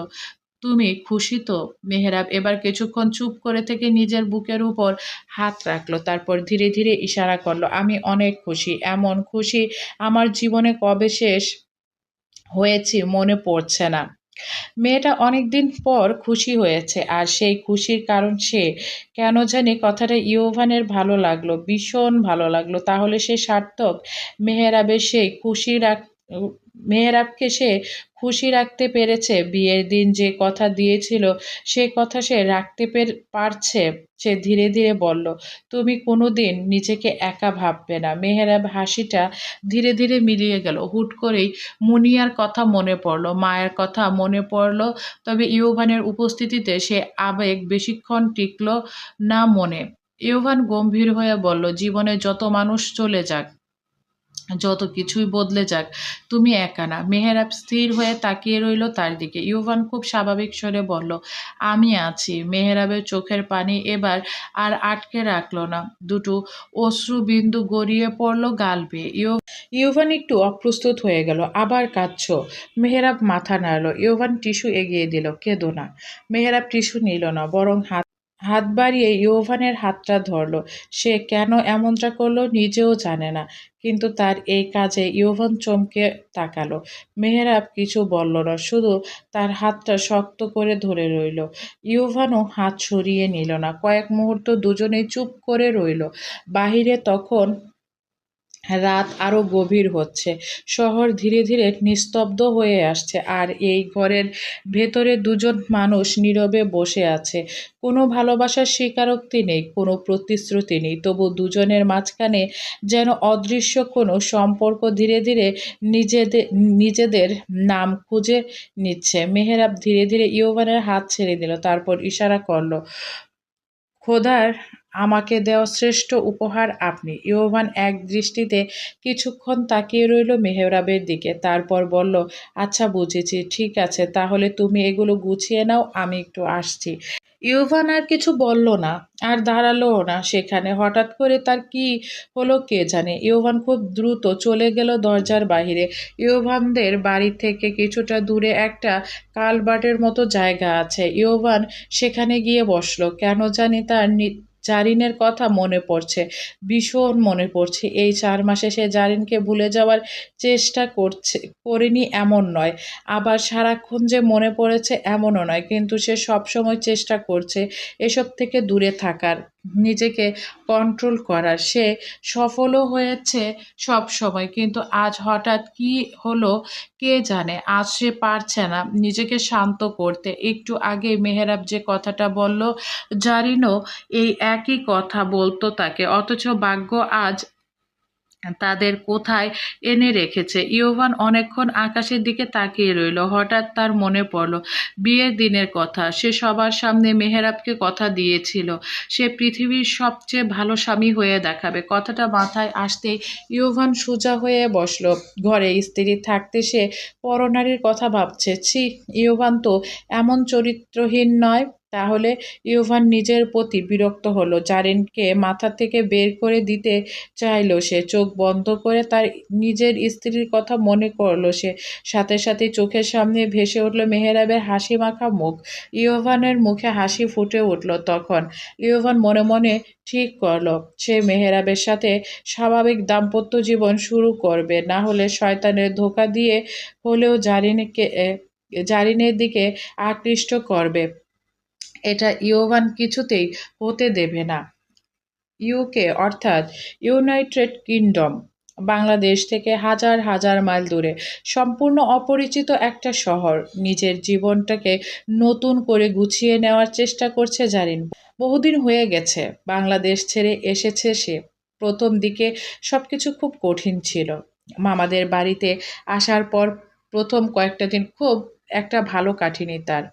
তুমি খুশি তো? মেহেরাব এবার কিছুক্ষণ চুপ করে থেকে নিজের বুকের উপর হাত রাখলো। তারপর ধীরে ধীরে ইশারা করলো, আমি অনেক খুশি। এমন খুশি আমার জীবনে কবে শেষ হয়েছি মনে পড়ছে না। মেয়েটা অনেকদিন পর খুশি হয়েছে, আর সেই খুশির কারণ সে কেন জানি কথাটা ইউভানের ভালো লাগলো, ভীষণ ভালো লাগলো। তাহলে সে সার্থক। মেহেরাবের সেই খুশি রাখ মেহেরাবকে সে খুশি রাখতে পেরেছে। বিয়ের দিন যে কথা দিয়েছিল সে কথা সে রাখতে পারছে। সে ধীরে ধীরে বলল, তুমি কোনোদিন নিজেকে একা ভাববে না। মেহেরাব হাসিটা ধীরে ধীরে মিলিয়ে গেল। হুট করেই মুনিয়ার কথা মনে পড়ল, মায়ের কথা মনে পড়ল। তবে ইউভানের উপস্থিতিতে সে আবেগ বেশিক্ষণ টিকল না মনে। ইউভান গম্ভীর হয়ে বলল, জীবনে যত মানুষ চলে যাক, যত কিছুই বদলে যাক, তুমি একা না। মেহেরাব স্থির হয়ে তাকিয়ে রইল তার দিকে। ইউভান খুব স্বাভাবিক স্বরে বলল, আমি আছি। মেহেরাবের চোখের পানি এবার আর আটকে রাখলো না। দুটো অশ্রু বিন্দু গড়িয়ে পড়ল গাল বেয়ে। ইউভান একটু অপ্রস্তুত হয়ে গেল। আবার কাঁদছো? মেহেরাব মাথা নাড়ল। ইউভান টিস্যু এগিয়ে দিল। কেঁদো না। মেহেরাব টিস্যু নিল না, বরং হাত হাত বাড়িয়ে ইউভানের হাতটা ধরল। সে কেন এমনটা করলো নিজেও জানে না, কিন্তু তার এই কাজে ইউভান চমকে তাকালো। মেহেরাব কিছু বলল না, শুধু তার হাতটা শক্ত করে ধরে রইল। ইউভানও হাত সরিয়ে নিল না। কয়েক মুহূর্ত দুজনেই চুপ করে রইল। বাহিরে তখন রাত আরো গভীর হচ্ছে। শহর ধীরে ধীরে নিস্তব্ধ হয়ে আসছে, আর এই ঘরের ভেতরে দুজন মানুষ নীরবে বসে আছে। কোনো ভালোবাসার স্বীকারোক্তি নেই, কোনো প্রতিশ্রুতি নেই, তবু দুজনের মাঝখানে যেন অদৃশ্য কোনো সম্পর্ক ধীরে ধীরে নিজেদের নিজেদের নাম খুঁজে নিচ্ছে। মেহেরাব ধীরে ধীরে ইউভানের হাত ছেড়ে দিল। তারপর ইশারা করল, খোদার আমাকে দেওয়া শ্রেষ্ঠ উপহার আপনি। ইউভান এক দৃষ্টিতে কিছুক্ষণ তাকিয়ে রইল মেহরাবের দিকে। তারপর বলল, আচ্ছা বুঝেছি, ঠিক আছে, তাহলে তুমি এগুলো গুছিয়ে নাও, আমি একটু আসছি। ইউভান আর কিছু বলল না, আর দাঁড়ালোও না সেখানে। হঠাৎ করে তার কি হলো কে জানে। ইউভান খুব দ্রুত চলে গেল দরজার বাহিরে। ইউভানদের বাড়ি থেকে কিছুটা দূরে একটা কালভার্টের মতো জায়গা আছে। ইউভান সেখানে গিয়ে বসলো। কেন জানি তার জারিনের কথা মনে পড়ছে, ভীষণ মনে পড়ছে। এই 4 মাসে সে জারিনকে ভুলে যাওয়ার চেষ্টা করেনি এমন নয়, আবার সারাক্ষণ যে মনে পড়েছে এমনও নয়, কিন্তু সে সবসময় চেষ্টা করছে এসব থেকে দূরে থাকার, নিজেকে কন্ট্রোল করার। সে সফলও হয়েছে সব সময়, কিন্তু আজ হঠাৎ কি হলো কে জানে। আজ সে পারছে না নিজেকে শান্ত করতে। একটু আগে মেহেরাব যে কথাটা বলল, জারিনও এই একই কথা বলতো তাকে, অথচ ভাগ্য আজ তাদের কোথায় এনে রেখেছে। ইউভান অনেকক্ষণ আকাশের দিকে তাকিয়ে রইল। হঠাৎ তার মনে পড়ল বিয়ের দিনের কথা। সে সবার সামনে মেহেরাবকে কথা দিয়েছিল সে পৃথিবীর সবচেয়ে ভালো স্বামী হয়ে দেখাবে। কথাটা মাথায় আসতেই ইউভান সোজা হয়ে বসল। ঘরে স্ত্রী থাকতে সে পরনারীর কথা ভাবছে। ছি, ইউভান তো এমন চরিত্রহীন নয়। তাহলে ইউভান নিজের প্রতি বিরক্ত হলো। জারিনকে মাথা থেকে বের করে দিতে চাইল সে। চোখ বন্ধ করে তার নিজের স্ত্রীর কথা মনে করলো সে। সাথে সাথে চোখের সামনে ভেসে উঠল মেহেরাবের হাসি মাখা মুখ। ইউভানের মুখে হাসি ফুটে উঠল তখন। ইউভান মনে মনে ঠিক করলো সে মেহেরাবের সাথে স্বাভাবিক দাম্পত্য জীবন শুরু করবে, না হলে শয়তানের ধোঁকা দিয়ে হলেও জারিনের দিকে আকৃষ্ট করবে। এটা ইউভান কিছুতেই হতে দেবে না। ইউকে অর্থাৎ ইউনাইটেড কিংডম বাংলাদেশ থেকে হাজার হাজার মাইল দূরে, সম্পূর্ণ অপরিচিত একটা শহর। নিজের জীবনটাকে নতুন করে গুছিয়ে নেওয়ার চেষ্টা করছে জারিন। বহুদিন হয়ে গেছে বাংলাদেশ ছেড়ে এসেছে সে। প্রথম দিকে সবকিছু খুব কঠিন ছিল। মামাদের বাড়িতে আসার পর প্রথম কয়েকটা দিন খুব একটা ভালো কাটেনি তার।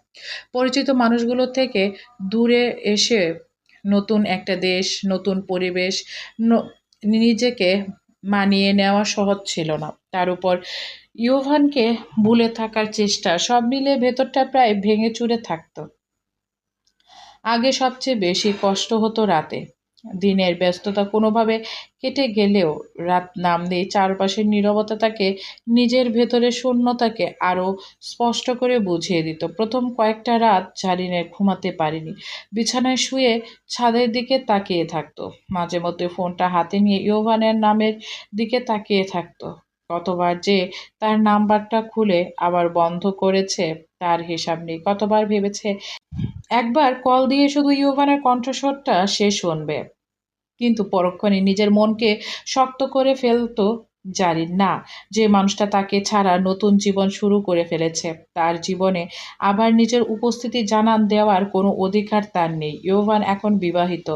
পরিচিত মানুষগুলো থেকে দূরে এসে নতুন একটা দেশ, নতুন পরিবেশ, নিজেকে মানিয়ে নেওয়া সহজ ছিল না। তার উপর ইউভানকে ভুলে থাকার চেষ্টা, সব মিলে ভেতরটা প্রায় ভেঙে চুরে থাকতো। আগে সবচেয়ে বেশি কষ্ট হতো রাতে। দিনের ব্যস্ততা কোনোভাবে কেটে গেলেও রাত নামলেই চারপাশের নীরবতা তাকে, নিজের ভেতরের শূন্যতাকে আরও স্পষ্ট করে বুঝিয়ে দিত। প্রথম কয়েকটা রাত জারিনের ঘুমাতে পারেনি। বিছানায় শুয়ে ছাদের দিকে তাকিয়ে থাকতো। মাঝে মধ্যে ফোনটা হাতে নিয়ে ইয়োভানের নামের দিকে তাকিয়ে থাকতো। কতবার যে তার নাম্বারটা খুলে আবার বন্ধ করেছে তার হিসাব নেই। কতবার ভেবেছে একবার কল দিয়ে শুধু ইয়োভানের কণ্ঠস্বরটা সে শুনবে, কিন্তু পরক্ষণে নিজের মনকে শক্ত করে ফেলতো জারিন। না, যে মানুষটা তাকে ছাড়া নতুন জীবন শুরু করে ফেলেছে, তার জীবনে আবার নিজের উপস্থিতি জানান দেওয়ার কোনো অধিকার তার নেই। ইয়োভান এখন বিবাহিত,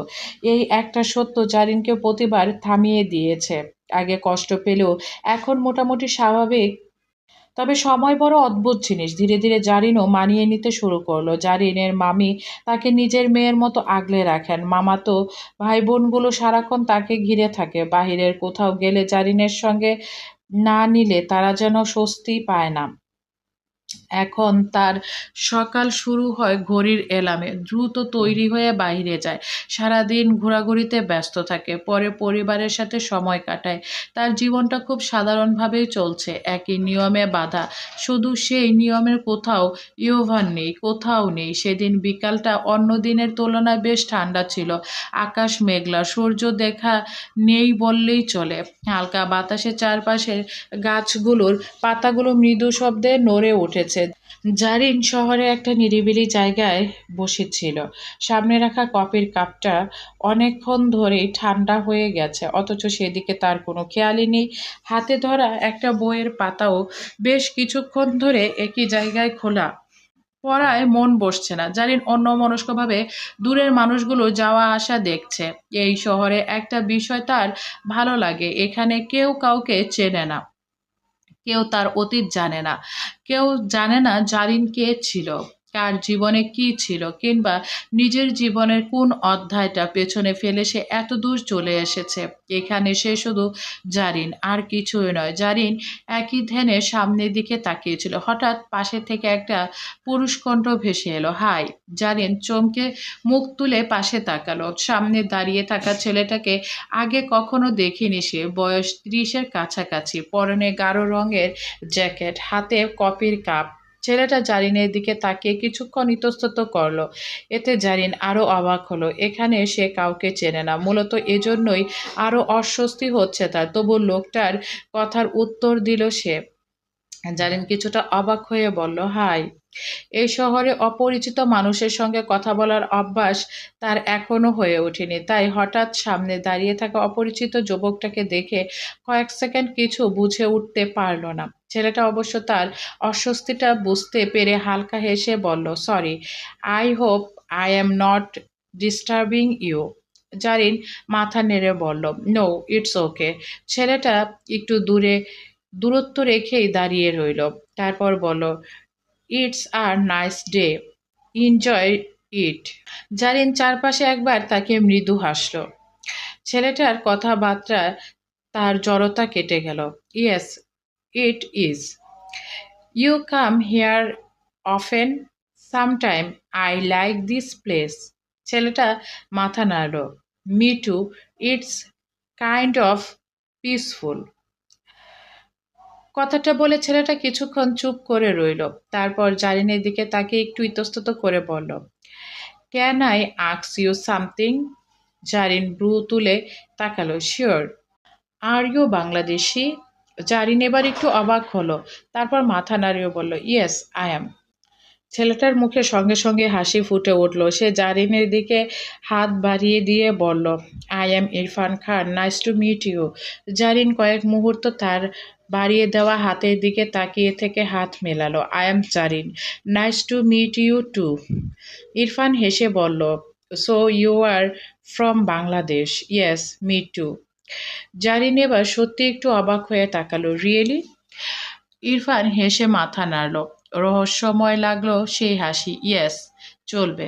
এই একটা সত্য জারিনকে প্রতিবার থামিয়ে দিয়েছে। আগে কষ্ট পেলেও এখন মোটামুটি স্বাভাবিক। তবে সময় বড় অদ্ভুত জিনিস। ধীরে ধীরে জারিনও মানিয়ে নিতে শুরু করলো। জারিনের মামি তাকে নিজের মেয়ের মতো আগলে রাখেন। মামাতো ভাই বোনগুলো সারাক্ষণ তাকে ঘিরে থাকে। বাহিরের কোথাও গেলে জারিনের সঙ্গে না নিলে তারা যেন স্বস্তি পায় না। এখন তার সকাল শুরু হয় ঘড়ির এলার্মে। দ্রুত তৈরি হয়ে বাইরে যায়। সারাদিন ঘোরাঘুরিতে ব্যস্ত থাকে। পরে পরিবারের সাথে সময় কাটায়। তার জীবনটা খুব সাধারণভাবেই চলছে। একই নিয়মে বাঁধা। শুধু সেই নিয়মের কোথাও ইয়োভান নেই, কোথাও নেই। সেদিন বিকালটা অন্য দিনের তুলনায় বেশ ঠান্ডা ছিল। আকাশ মেঘলা, সূর্য দেখা নেই বললেই চলে। হালকা বাতাসে চারপাশের গাছগুলোর পাতাগুলো মৃদু শব্দে নড়ে উঠেছে। জারিন শহরে একটা নিরিবিলি জায়গায় বসেছিল। সামনে রাখা কফির কাপটা অনেকক্ষণ ধরেই ঠান্ডা হয়ে গেছে, অথচ সেদিকে তার কোনো খেয়ালই নেই। হাতে ধরা একটা বইয়ের পাতাও বেশ কিছুক্ষণ ধরে একই জায়গায় খোলা। পড়ায় মন বসছে না। জারিন অন্যমনস্কভাবে দূরের মানুষগুলো যাওয়া আসা দেখছে। এই শহরে একটা বিষয় তার ভালো লাগে, এখানে কেউ কাউকে চেনে না। কেউ তার অতীত জানে না। কেউ জানে না জারিন কে ছিল, কার জীবনে কি ছিল, কিংবা নিজের জীবনের কোন অধ্যায়টা পেছনে ফেলে সে এত দূর চলে এসেছে। এখানে সে শুধু জারিন, আর কিছুই নয়। জারিন একই ধ্যানে সামনের দিকে তাকিয়েছিল। হঠাৎ পাশে থেকে একটা পুরুষ কণ্ঠ ভেসে এলো, হাই। জারিন চমকে মুখ তুলে পাশে তাকালো। সামনে দাঁড়িয়ে থাকা ছেলেটাকে আগে কখনো দেখিনি সে। বয়স ৩০-এর কাছাকাছি। পরনে গাঢ় রঙের জ্যাকেট, হাতে কফির কাপ। ছেলেটা জারিনের দিকে তাকিয়ে কিছুক্ষণ ইতস্তত করলো। এতে জারিন আরো অবাক হলো। এখানে সে কাউকে চেনে না। মূলত এজন্যই আরো অস্বস্তি হচ্ছে তার। তবু লোকটার কথার উত্তর দিল সে। জারিন কিছুটা অবাক হয়ে বলল, হাই। এই শহরে অপরিচিত মানুষের সঙ্গে কথা বলার অভ্যাস তার এখনো হয়ে ওঠেনি। তাই হঠাৎ সামনে দাঁড়িয়ে থাকা অপরিচিত যুবকটাকে দেখে কয়েক সেকেন্ড কিছু বুঝে উঠতে পারল না। ছেলেটা অবশ্য তার অস্বস্তিটা বুঝতে পেরে হালকা হেসে বলল, sorry, I hope I am not disturbing you. Zarin মাথা নেড়ে বলল, নো, ইটস ওকে। ছেলেটা একটু দূরত্ব রেখেই দাঁড়িয়ে রইল। তারপর বলল, it's a nice day, enjoy it. Zarin চারপাশে একবার তাকে মৃদু হাসল। ছেলেটার কথাবার্তা তার জড়তা কেটে গেল। Yes, it is. You come here often? Sometime I like this place. ছেলেটা মাথা নাড়ল। Me too, it's kind of peaceful. কথাটা বলে ছেলেটা কিছুক্ষণ চুপ করে রইল। তারপর জারিনের দিকে তাকিয়ে একটু ইতস্তত করে বলল, can I ask you something? Zarin brow তুলে তাকালো। Sure. Are you Bangladeshi? Zarin এবার একটু অবাক হলো, তারপর মাথা নাড়িয়ে বলল, ইয়েস আই অ্যাম। ছেলেটার মুখে সঙ্গে সঙ্গে হাসি ফুটে উঠল। সে জারিনের দিকে হাত বাড়িয়ে দিয়ে বলল, I am Irfan Khan, nice to meet you. Zarin কয়েক মুহূর্ত তার বাড়িয়ে দেওয়া হাতের দিকে তাকিয়ে থেকে হাত মেলালো। I am Zarin, nice to meet you too. Irfan হেসে বলল, so you are from Bangladesh? Yes, me too. Zarin এবার সত্যি একটু অবাক হয়ে তাকালো। রিয়েলি? ইরফান হেসে মাথা নাড়ল। রহস্যময় লাগলো সেই হাসি। ইয়েস, চলবে।